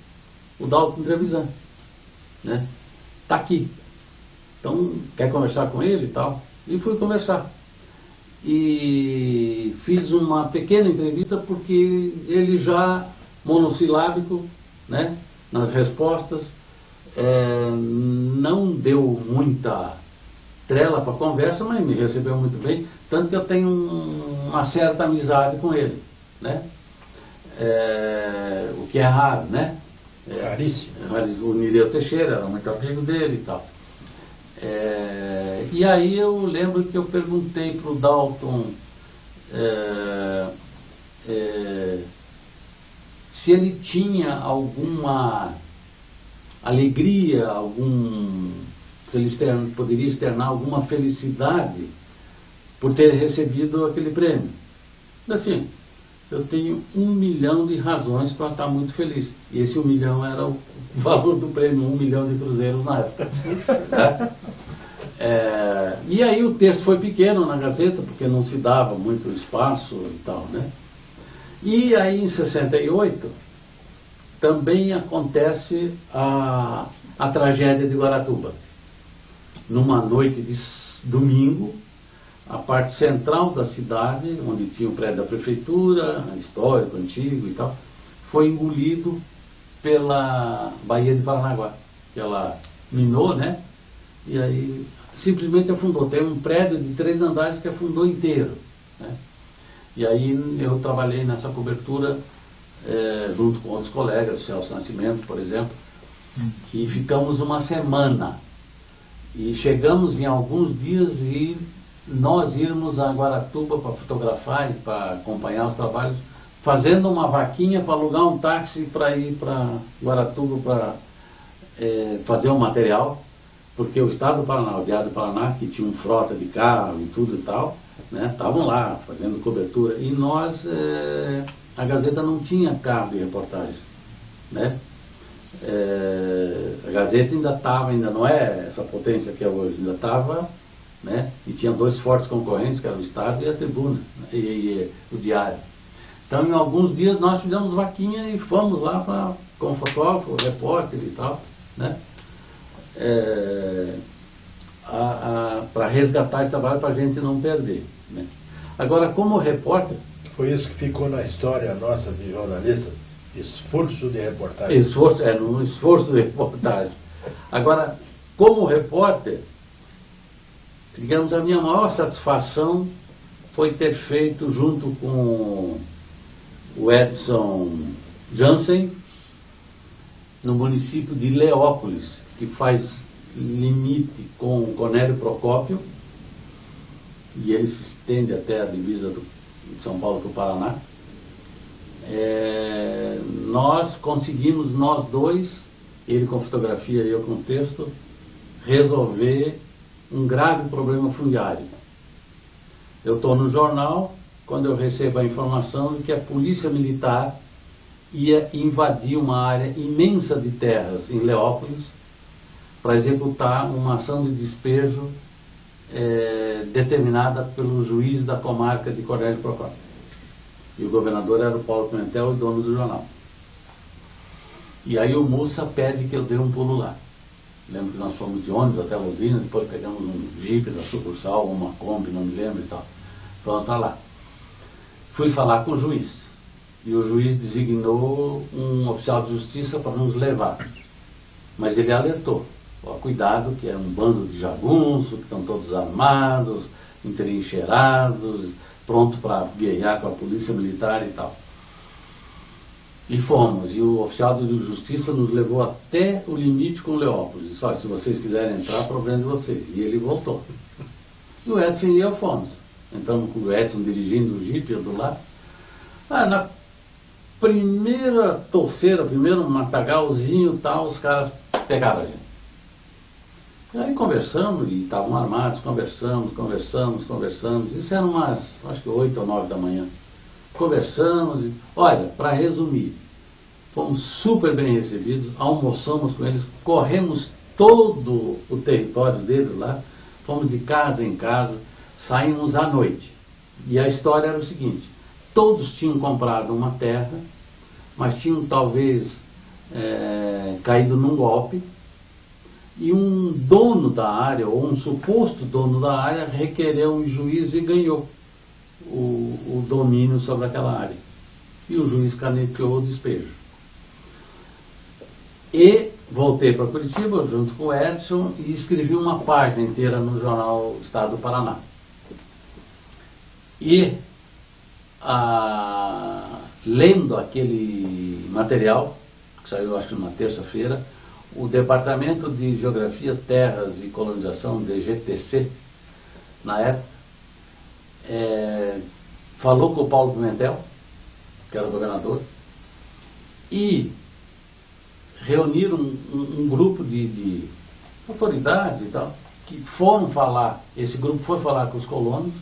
Dalton Trevisan, né? Está aqui. Então, quer conversar com ele e tal? E fui conversar. E fiz uma pequena entrevista porque ele já monossilábico, né, nas respostas, não deu muita trela para a conversa, mas me recebeu muito bem, tanto que eu tenho uma certa amizade com ele, né? O que é raro, né? Raríssimo. O Nireu Teixeira era muito amigo dele e tal. E aí eu lembro que eu perguntei para o Dalton se ele tinha alguma alegria, se ele poderia externar alguma felicidade por ter recebido aquele prêmio. Assim, eu tenho 1 milhão de razões para estar muito feliz. E esse 1 milhão era o valor do prêmio, 1 milhão de cruzeiros na época. Né? E aí o texto foi pequeno na Gazeta, porque não se dava muito espaço e tal, né? E aí em 68 também acontece a tragédia de Guaratuba. Numa noite de domingo, a parte central da cidade, onde tinha o prédio da prefeitura, histórico, antigo e tal, foi engolido pela Baía de Paranaguá, que ela minou, né? E aí simplesmente afundou. Tem um prédio de 3 andares que afundou inteiro, né? E aí eu trabalhei nessa cobertura junto com outros colegas, Celso Nascimento, por exemplo, e ficamos uma semana. E chegamos em alguns dias e nós irmos a Guaratuba para fotografar e para acompanhar os trabalhos, fazendo uma vaquinha para alugar um táxi para ir para Guaratuba para fazer um material, porque o Estado do Paraná, o Diário do Paraná, que tinha um frota de carro e tudo e tal, né, estavam lá fazendo cobertura. E nós, a Gazeta não tinha carro de reportagem, né? A Gazeta ainda não é essa potência que é hoje, ainda estava, né? E tinha 2 fortes concorrentes, que eram o Estado e a Tribuna, né? e o Diário. Então, em alguns dias nós fizemos vaquinha e fomos lá com fotógrafo, repórter e tal, né? Para resgatar esse trabalho, para a gente não perder, né? Agora, como repórter... Foi isso que ficou na história nossa de jornalistas, esforço de reportagem. Um esforço de reportagem. Agora, como repórter, digamos, a minha maior satisfação foi ter feito, junto com o Edson Jansen, no município de Leópolis, que faz limite com o Cornélio Procópio, e ele se estende até a divisa de São Paulo para o Paraná. Nós conseguimos, nós dois, ele com fotografia e eu com texto, resolver um grave problema fundiário. Eu estou no jornal quando eu recebo a informação de que a polícia militar ia invadir uma área imensa de terras em Leópolis para executar uma ação de despejo determinada pelo juiz da comarca de Cornélio Procópio. E o governador era o Paulo Pimentel, o dono do jornal. E aí o Mussa pede que eu dê um pulo lá. Lembro que nós fomos de ônibus até Londrina, depois pegamos um jipe da sucursal, uma Kombi, não me lembro e tal. Fomos para lá. Fui falar com o juiz. E o juiz designou um oficial de justiça para nos levar. Mas ele alertou: ó, cuidado, que é um bando de jagunço, que estão todos armados, entrincheirados, pronto para guerrear com a polícia militar e tal. E fomos, e o oficial de justiça nos levou até o limite com Leópolis. Disse: olha, se vocês quiserem entrar, problema de vocês. E ele voltou. E o Edson e eu fomos. Entramos com o Edson dirigindo o jipe do lado. Na primeira torceira, primeiro matagalzinho e tal, os caras pegaram a gente. Aí conversamos, e estavam armados, conversamos. Isso eram umas, acho que 8 ou 9 da manhã. Conversamos, e, olha, para resumir, fomos super bem recebidos, almoçamos com eles, corremos todo o território deles lá, fomos de casa em casa, saímos à noite. E a história era o seguinte: todos tinham comprado uma terra, mas tinham talvez caído num golpe, e um dono da área, ou um suposto dono da área, requereu um juiz e ganhou o domínio sobre aquela área. E o juiz caneteou o despejo. E voltei para Curitiba junto com o Edson e escrevi uma página inteira no jornal Estado do Paraná. E lendo aquele material, que saiu acho que na terça-feira, o Departamento de Geografia, Terras e Colonização, DGTC, na época, falou com o Paulo Pimentel, que era o governador, e reuniram um grupo de autoridades e tal, que foram falar, esse grupo foi falar com os colonos,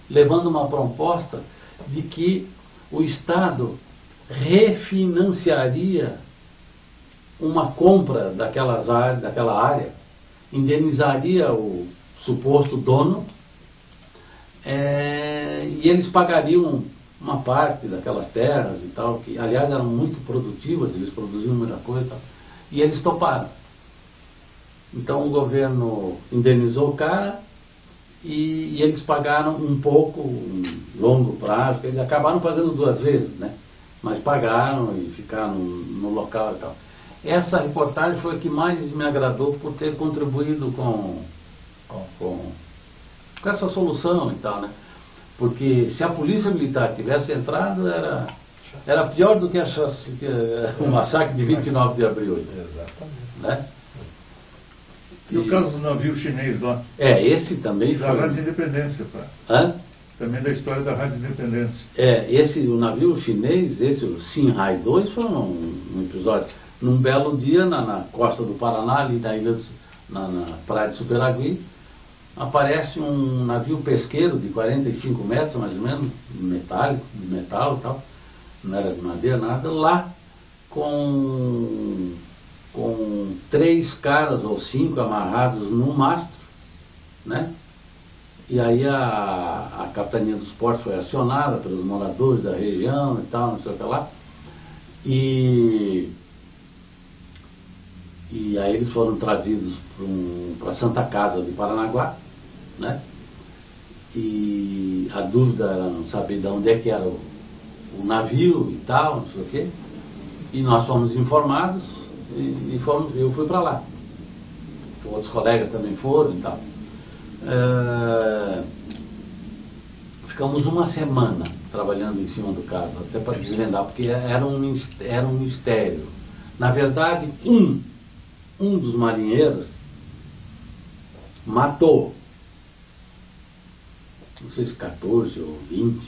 levando uma proposta de que o Estado refinanciaria uma compra daquela área, indenizaria o suposto dono, e eles pagariam uma parte daquelas terras e tal, que aliás eram muito produtivas, eles produziam muita coisa e tal, e eles toparam. Então o governo indenizou o cara e eles pagaram um pouco, um longo prazo, eles acabaram pagando 2 vezes, né? Mas pagaram e ficaram no local e tal. Essa reportagem foi a que mais me agradou por ter contribuído com essa solução e tal, né? Porque se a polícia militar tivesse entrado, era pior do que o massacre de 29 de abril. Exatamente. Né? E o caso do navio chinês lá? Esse também da foi... Rádio Independência, pá. Hã? Também da história da Rádio Independência. O navio chinês, o Xinhai 2, foi um episódio. Num belo dia, na costa do Paraná, ali na ilha, na praia de Superagui, aparece um navio pesqueiro de 45 metros, mais ou menos, metálico, de metal e tal, não era de madeira, nada, lá com 3 caras ou 5 amarrados no mastro, né? E aí a Capitania dos Portos foi acionada pelos moradores da região e tal, não sei o que lá, e aí eles foram trazidos para Santa Casa de Paranaguá, né? E a dúvida era não saber de onde é que era o navio e tal, não sei o quê. E nós fomos informados eu fui para lá. Outros colegas também foram e tal. Ficamos uma semana trabalhando em cima do caso, até para desvendar, porque era um mistério. Na verdade, um dos marinheiros matou, não sei se 14 ou 20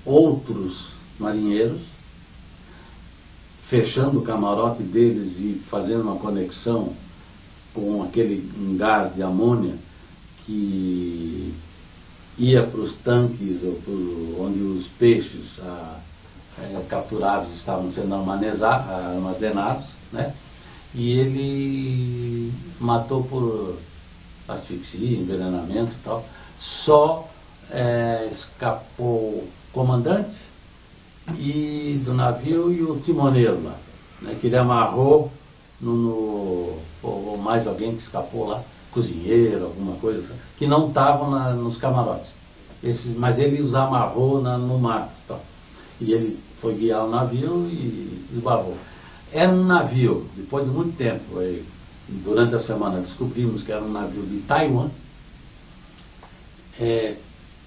outros marinheiros, fechando o camarote deles e fazendo uma conexão com um gás de amônia que ia para os tanques onde os peixes capturados estavam sendo armazenados, né? E ele matou por asfixia, envenenamento e tal. Só escapou o comandante do navio e o timoneiro lá, né, que ele amarrou ou mais alguém que escapou lá, cozinheiro, alguma coisa assim, que não estavam nos camarotes. Mas ele os amarrou no mastro e tal. E ele foi guiar o navio e esbarrou. Era um navio, depois de muito tempo, durante a semana descobrimos que era um navio de Taiwan,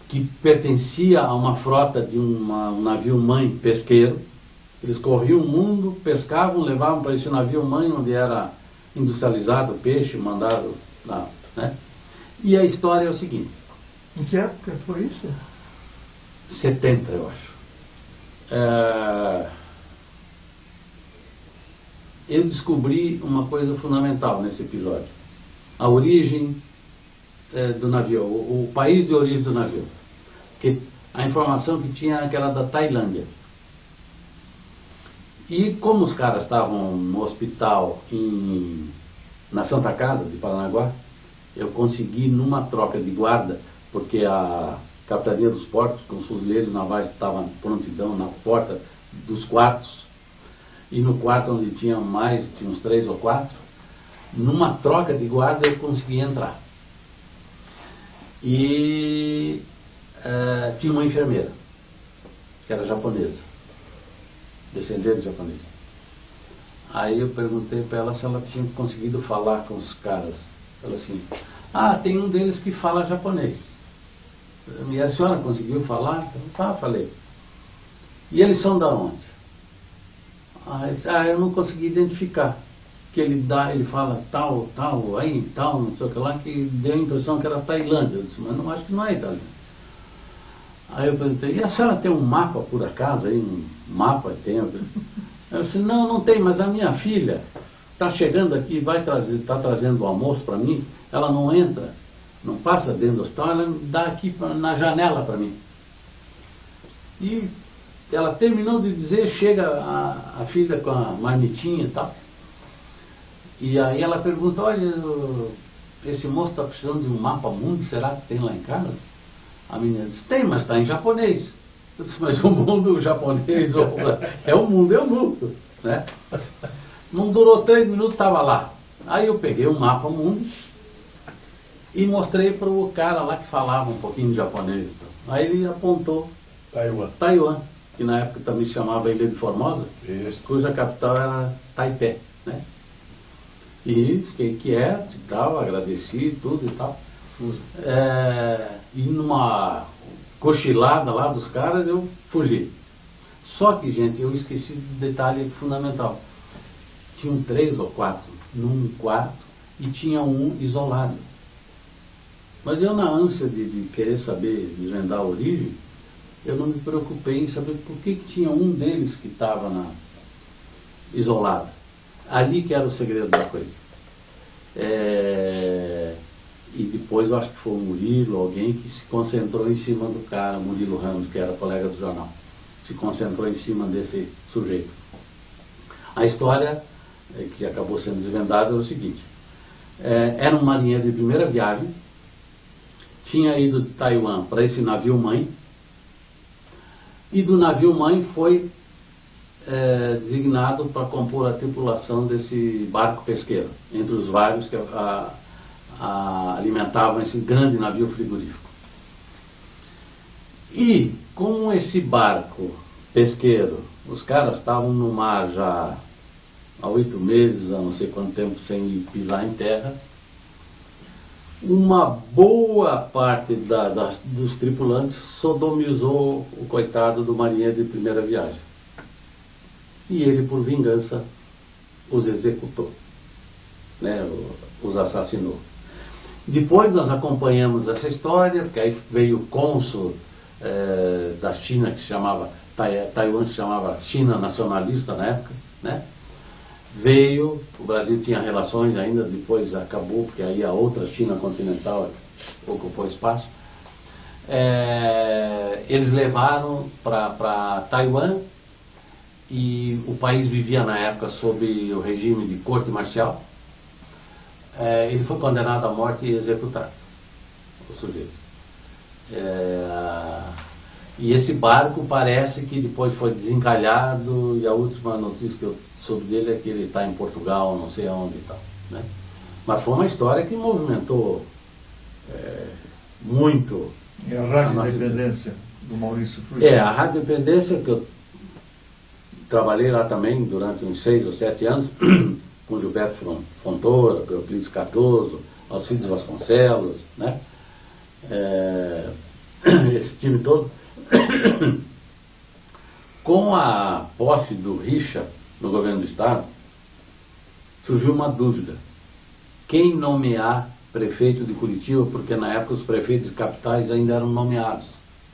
que pertencia a uma frota de um navio-mãe pesqueiro. Eles corriam o mundo, pescavam, levavam para esse navio-mãe, onde era industrializado o peixe, mandado lá, né? E a história é o seguinte. Em que época foi isso? 70, eu acho. Eu descobri uma coisa fundamental nesse episódio. A origem do navio, o país de origem do navio. Que a informação que tinha era aquela da Tailândia. E como os caras estavam no hospital na Santa Casa de Paranaguá, eu consegui numa troca de guarda, porque a Capitania dos Portos, com os fuzileiros navais, estavam em prontidão na porta dos quartos, e no quarto onde tinha uns 3 ou 4, numa troca de guarda eu consegui entrar. E tinha uma enfermeira, que era japonesa, descendente de japonês. Aí eu perguntei para ela se ela tinha conseguido falar com os caras. Ela assim, tem um deles que fala japonês. E a senhora conseguiu falar? Falei. E eles são da onde? Eu não consegui identificar. Que ele fala tal, aí, tal, não sei o que lá, que deu a impressão que era Tailândia. Eu disse, mas não, acho que não é Itália. Aí eu perguntei, e a senhora tem um mapa por acaso aí? Um mapa tem? Eu disse, não tem, mas a minha filha está chegando aqui, está trazendo o almoço para mim, ela não entra, não passa dentro do hospital, ela dá aqui na janela para mim. E ela terminou de dizer, chega a filha com a marmitinha e tal. E aí ela pergunta, olha, esse moço está precisando de um mapa mundo, será que tem lá em casa? A menina disse, tem, mas está em japonês. Eu disse, mas o mundo japonês é o mundo, né? Não durou 3 minutos, estava lá. Aí eu peguei o mapa mundo e mostrei para o cara lá que falava um pouquinho de japonês. Aí ele apontou Taiwan, que na época também se chamava Ilha de Formosa, cuja capital era Taipei, né? E fiquei quieto e tal, agradeci tudo e tal. E numa cochilada lá dos caras eu fugi. Só que, gente, eu esqueci do detalhe fundamental. Tinham 3 ou 4 num quarto e tinha um isolado. Mas eu, na ânsia de querer saber, desvendar a origem, eu não me preocupei em saber por que tinha um deles que estava isolado. Ali que era o segredo da coisa. E depois eu acho que foi o Murilo, alguém que se concentrou em cima do cara, Murilo Ramos, que era colega do jornal. Se concentrou em cima desse sujeito. A história que acabou sendo desvendada é o seguinte. Era um marinheiro de primeira viagem, tinha ido de Taiwan para esse navio-mãe, e do navio-mãe foi designado para compor a tripulação desse barco pesqueiro, entre os vários que alimentavam esse grande navio frigorífico. E com esse barco pesqueiro, os caras estavam no mar já há 8 meses, há não sei quanto tempo sem pisar em terra. Uma boa parte dos tripulantes sodomizou o coitado do marinheiro de primeira viagem. E ele, por vingança, os executou, né, os assassinou. Depois nós acompanhamos essa história, porque aí veio o cônsul da China, que se chamava Taiwan, que se chamava China nacionalista na época, né? Veio, o Brasil tinha relações ainda, depois acabou, porque aí a outra China continental ocupou espaço. Eles levaram para Taiwan, e o país vivia na época sob o regime de corte marcial. Ele foi condenado à morte e executado, o sujeito. E esse barco parece que depois foi desencalhado, e a última notícia que eu soube dele é que ele está em Portugal, não sei aonde e tal, né? Mas foi uma história que movimentou muito. E a Rádio Independência do Maurício Frutti? A Rádio Independência, que eu trabalhei lá também durante uns 6 ou 7 anos, com Gilberto Fontoura, com Euclides Cardoso, Alcides Vasconcelos, né? Esse time todo. Com a posse do Richa no governo do Estado, surgiu uma dúvida. Quem nomear prefeito de Curitiba, porque na época os prefeitos de capitais ainda eram nomeados,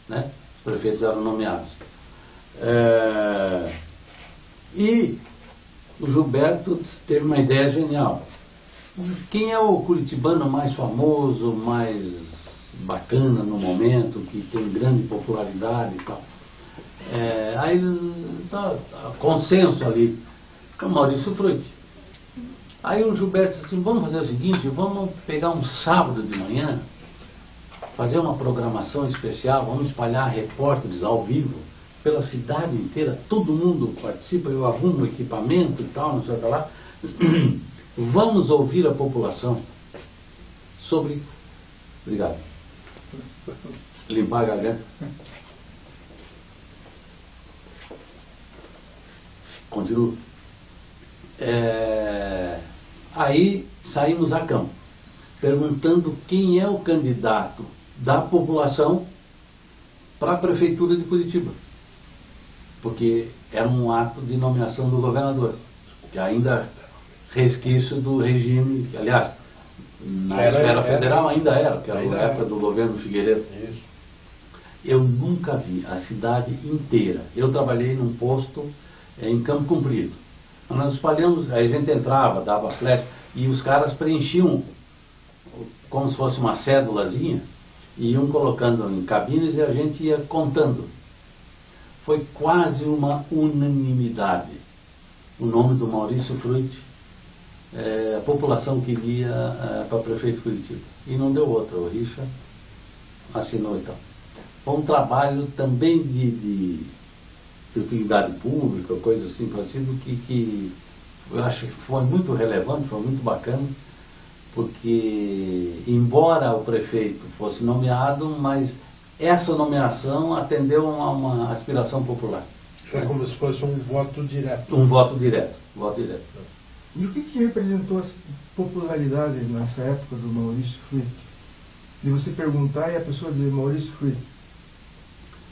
né? Os prefeitos eram nomeados. E o Gilberto teve uma ideia genial. Quem é o curitibano mais famoso, mais bacana no momento, que tem grande popularidade e tal? Aí tá consenso ali, com o Maurício Frutti. Aí o Gilberto disse assim, vamos fazer o seguinte, vamos pegar um sábado de manhã, fazer uma programação especial, vamos espalhar repórteres ao vivo pela cidade inteira, todo mundo participa, eu arrumo equipamento e tal, não sei o que lá. vamos ouvir a população sobre... Obrigado. Limpar a garganta. Continuo. Aí saímos a campo, perguntando quem é o candidato da população para a Prefeitura de Curitiba. Porque era um ato de nomeação do governador, que ainda resquício do regime, aliás, na esfera federal ainda era, que era a época do governo Figueiredo. Isso. Eu nunca vi a cidade inteira. Eu trabalhei num posto em Campo Comprido. Nós espalhamos, aí a gente entrava, dava flecha, e os caras preenchiam como se fosse uma cédulazinha, e iam colocando em cabines e a gente ia contando. Foi quase uma unanimidade. O nome do Maurício Frutti, a população queria para prefeito de Curitiba. E não deu outra, o Richa assinou e tal. Foi um trabalho também de utilidade pública, coisa assim parecido, que eu acho que foi muito relevante, foi muito bacana, porque embora o prefeito fosse nomeado, mas essa nomeação atendeu a uma aspiração popular. Foi como se fosse um voto direto. Um voto direto. Voto direto. E o que representou a popularidade nessa época do Maurício Frutti? De você perguntar e a pessoa dizer Maurício Frutti.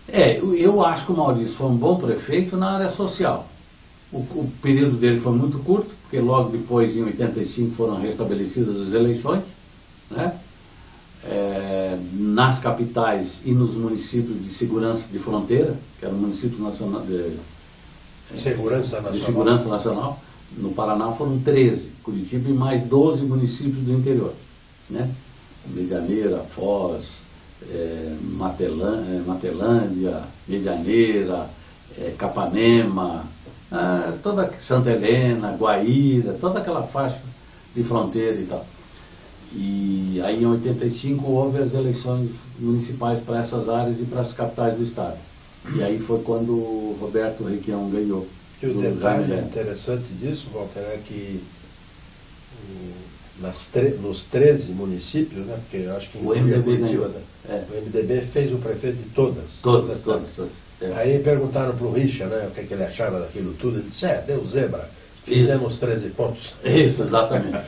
Eu acho que o Maurício foi um bom prefeito na área social. O período dele foi muito curto, porque logo depois, em 85, foram restabelecidas as eleições, né? Nas capitais e nos municípios de segurança de fronteira, que eram municípios nacionais de segurança nacional. No Paraná foram 13, Curitiba e mais 12 municípios do interior, né? Medianeira, Foz, Matelândia, Medianeira, Capanema, toda Santa Helena, Guaíra, toda aquela faixa de fronteira e tal. E aí em 85 houve as eleições municipais para essas áreas e para as capitais do estado. E aí foi quando o Roberto Requião ganhou. E o detalhe interessante disso, Walter, é que nos 13 municípios, né, porque eu acho que o MDB ganhou. O MDB fez o prefeito de todas. Todas. Aí perguntaram para o Richa, né, o que ele achava daquilo tudo. Ele disse, deu zebra. Fizemos 13 pontos. Isso, exatamente.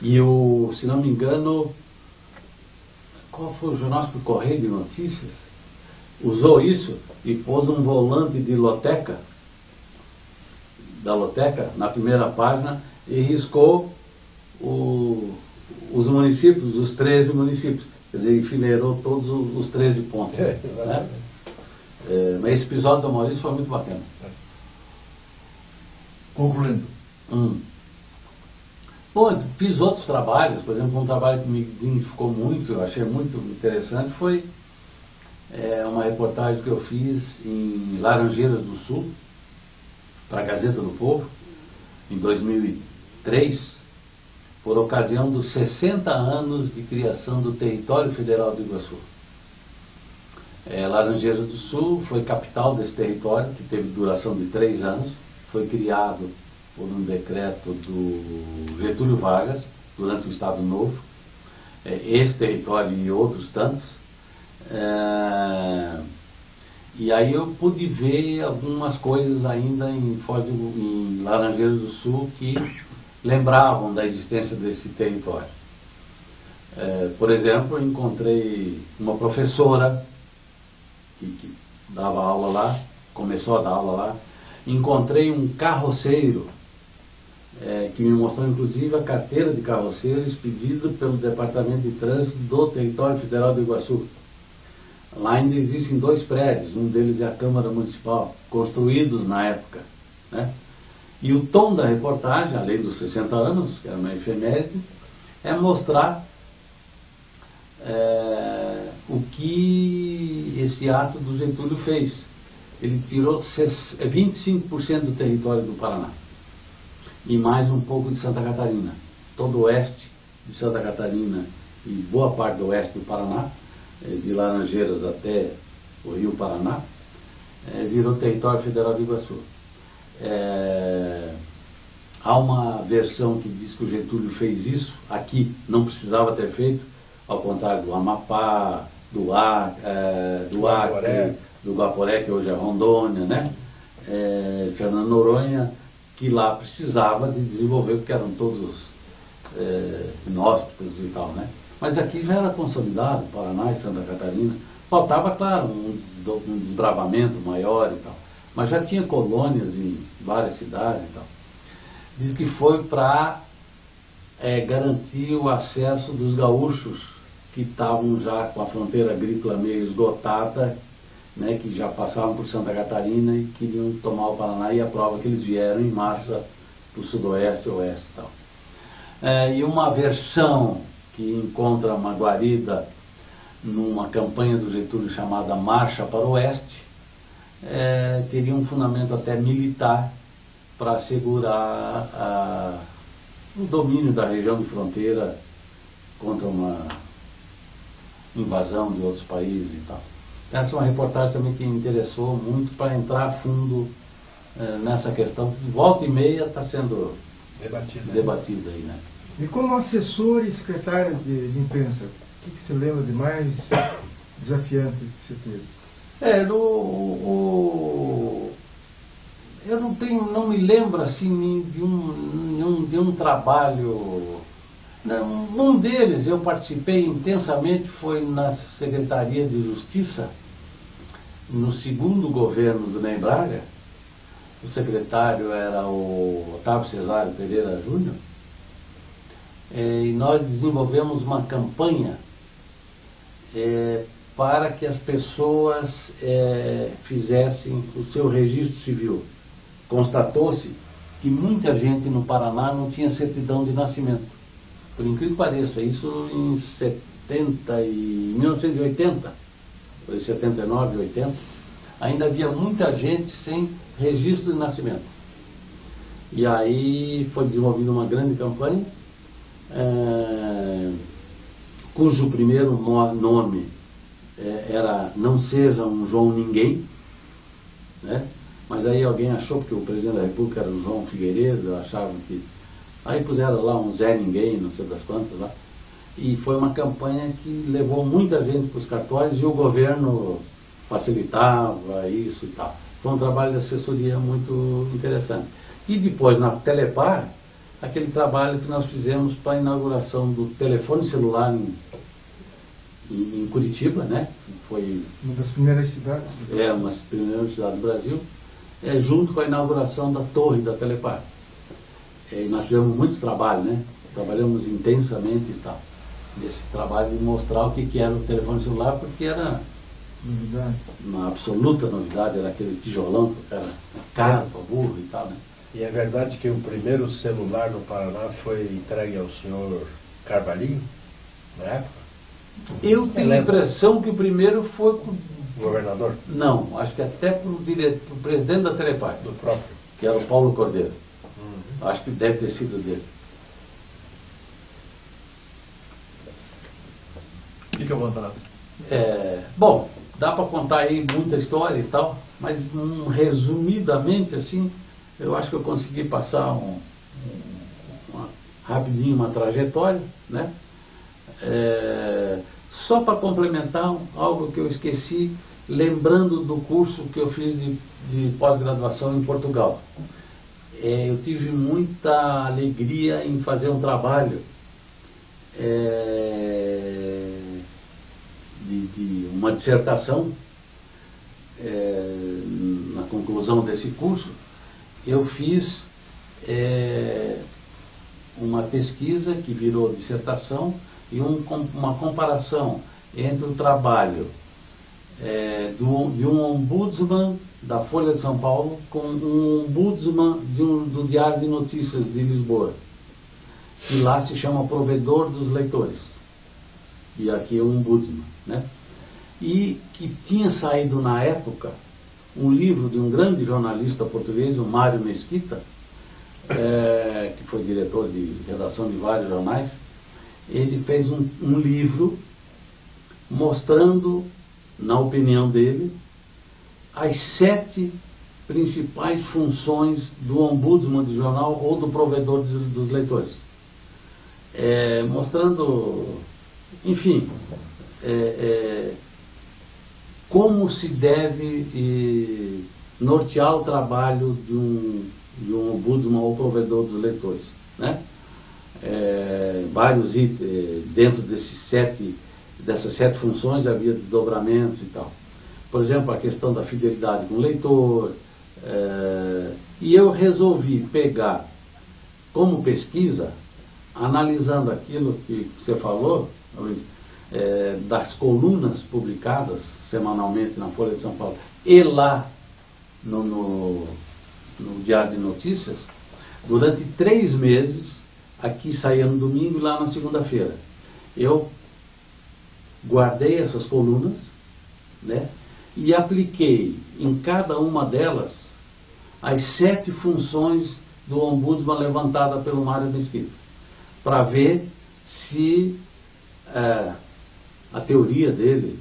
E se não me engano, qual foi o jornal do Correio de Notícias? Usou isso e pôs um volante de loteca, da loteca, na primeira página, e riscou os municípios, os 13 municípios. Quer dizer, enfileirou todos os 13 pontos. Exatamente. Mas esse episódio do Maurício foi muito bacana. Concluindo. Bom, fiz outros trabalhos, por exemplo, um trabalho que me dignificou muito, eu achei muito interessante, foi uma reportagem que eu fiz em Laranjeiras do Sul, para a Gazeta do Povo, em 2003, por ocasião dos 60 anos de criação do Território Federal do Iguaçu. Laranjeiras do Sul foi capital desse território, que teve duração de 3 anos, foi criado por um decreto do Getúlio Vargas, durante o Estado Novo, esse território e outros tantos. E aí eu pude ver algumas coisas ainda em Laranjeiras do Sul que lembravam da existência desse território. Por exemplo, eu encontrei uma professora que dava aula lá, começou a dar aula lá. Encontrei um carroceiro que me mostrou inclusive a carteira de carroceiro expedida pelo Departamento de Trânsito do Território Federal do Iguaçu. Lá ainda existem 2 prédios, um deles é a Câmara Municipal, construídos na época, né? E o tom da reportagem, além dos 60 anos, que era uma efeméride, é mostrar o que esse ato do Getúlio fez. Ele tirou 25% do território do Paraná e mais um pouco de Santa Catarina. Todo o oeste de Santa Catarina e boa parte do oeste do Paraná, de Laranjeiras até o Rio Paraná, virou território federal do Iguaçu. Há uma versão que diz que o Getúlio fez isso, aqui não precisava ter feito, ao contrário do Amapá, do Acre, do Guaporé, que hoje é Rondônia, né? Fernando Noronha, que lá precisava de desenvolver, porque eram todos inóspitos e tal, né? Mas aqui já era consolidado, Paraná e Santa Catarina. Faltava, claro, um desbravamento maior e tal. Mas já tinha colônias em várias cidades e tal. Diz que foi para garantir o acesso dos gaúchos que estavam já com a fronteira agrícola meio esgotada, né, que já passavam por Santa Catarina e queriam tomar o Paraná, e a prova que eles vieram em massa para o sudoeste, oeste e tal. E uma versão que encontra uma guarida numa campanha do Getúlio chamada Marcha para o Oeste, teria um fundamento até militar para assegurar o domínio da região de fronteira contra uma invasão de outros países e tal. Essa é uma reportagem também que me interessou muito para entrar a fundo nessa questão, que volta e meia está sendo debatida aí, né? E como assessor e secretário de imprensa, o que você lembra de mais desafiante que você teve? Eu não me lembro assim de um trabalho. Um deles eu participei intensamente, foi na Secretaria de Justiça, no segundo governo do Ney Braga. O secretário era o Otávio Cesário Pereira Júnior, e nós desenvolvemos uma campanha para que as pessoas fizessem o seu registro civil. Constatou-se que muita gente no Paraná não tinha certidão de nascimento. Por incrível que pareça, isso em 1980, foi 79, 80, ainda havia muita gente sem registro de nascimento. E aí foi desenvolvida uma grande campanha, cujo primeiro nome era Não Seja um João Ninguém, né? Mas aí alguém achou, porque o presidente da República era o João Figueiredo, achavam que... Aí puseram lá um Zé Ninguém, não sei das quantas lá. E foi uma campanha que levou muita gente para os cartórios e o governo facilitava isso e tal. Foi um trabalho de assessoria muito interessante. E depois na Telepar, aquele trabalho que nós fizemos para a inauguração do telefone celular em Curitiba, né? Foi uma das primeiras cidades. Uma das primeiras cidades do Brasil, junto com a inauguração da torre da Telepar. E nós tivemos muito trabalho, né? Trabalhamos intensamente e tal. Nesse trabalho de mostrar o que era o telefone celular, porque era novidade. Uma absoluta novidade, era aquele tijolão que era caro para burro e tal, né? E é verdade que o primeiro celular no Paraná foi entregue ao senhor Carvalhinho, na época? Eu tenho a impressão que o primeiro foi para o governador? Não, acho que até para o presidente da Telepar. Do próprio? Que era o Paulo Cordeiro. Acho que deve ter sido dele. Fique à vontade. Bom, dá para contar aí muita história e tal, mas resumidamente assim, eu acho que eu consegui passar rapidinho uma trajetória, né? Só para complementar algo que eu esqueci, lembrando do curso que eu fiz de pós-graduação em Portugal. Eu tive muita alegria em fazer um trabalho de uma dissertação. Na conclusão desse curso, eu fiz uma pesquisa que virou dissertação e uma comparação entre o trabalho de um ombudsman da Folha de São Paulo com um ombudsman do Diário de Notícias de Lisboa, que lá se chama provedor dos leitores, e aqui é um ombudsman, né? E que tinha saído na época um livro de um grande jornalista português, o Mário Mesquita, que foi diretor de redação de vários jornais. Ele fez um livro mostrando, na opinião dele, as 7 principais funções do ombudsman de jornal ou do provedor dos leitores. Mostrando, enfim, como se deve nortear o trabalho de um ombudsman ou provedor dos leitores, né? Vários itens, dentro dessas 7 funções havia desdobramentos e tal. Por exemplo, a questão da fidelidade com o leitor, e eu resolvi pegar como pesquisa, analisando aquilo que você falou, das colunas publicadas semanalmente na Folha de São Paulo e lá no Diário de Notícias, durante 3 meses, aqui saía no domingo e lá na segunda-feira. Eu guardei essas colunas, né, e apliquei em cada uma delas as 7 funções do ombudsman levantada pelo Mário Mesquita, para ver se a teoria dele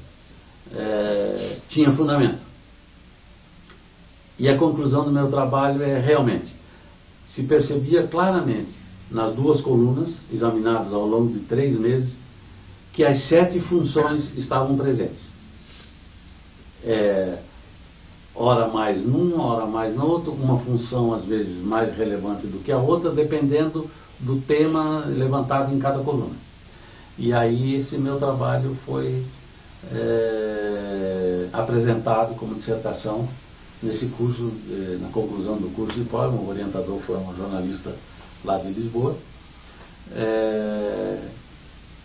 tinha fundamento. E a conclusão do meu trabalho realmente, se percebia claramente nas 2 colunas, examinadas ao longo de 3 meses, que as 7 funções estavam presentes. Ora mais num, ora mais no outro, uma função às vezes mais relevante do que a outra, dependendo do tema levantado em cada coluna. E aí esse meu trabalho foi apresentado como dissertação nesse curso, na conclusão do curso de pós. O orientador foi um jornalista lá de Lisboa.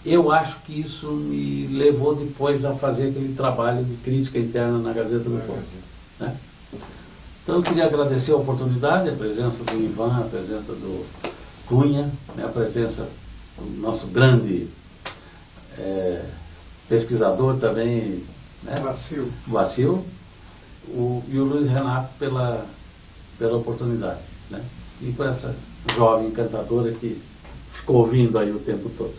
Eu acho que isso me levou depois a fazer aquele trabalho de crítica interna na Gazeta do Povo, né? Então eu queria agradecer a oportunidade, a presença do Ivan, a presença do Cunha, né, a presença do nosso grande pesquisador também, né, Vacil, e o Luiz Renato pela oportunidade, né, e por essa jovem encantadora que ficou ouvindo aí o tempo todo.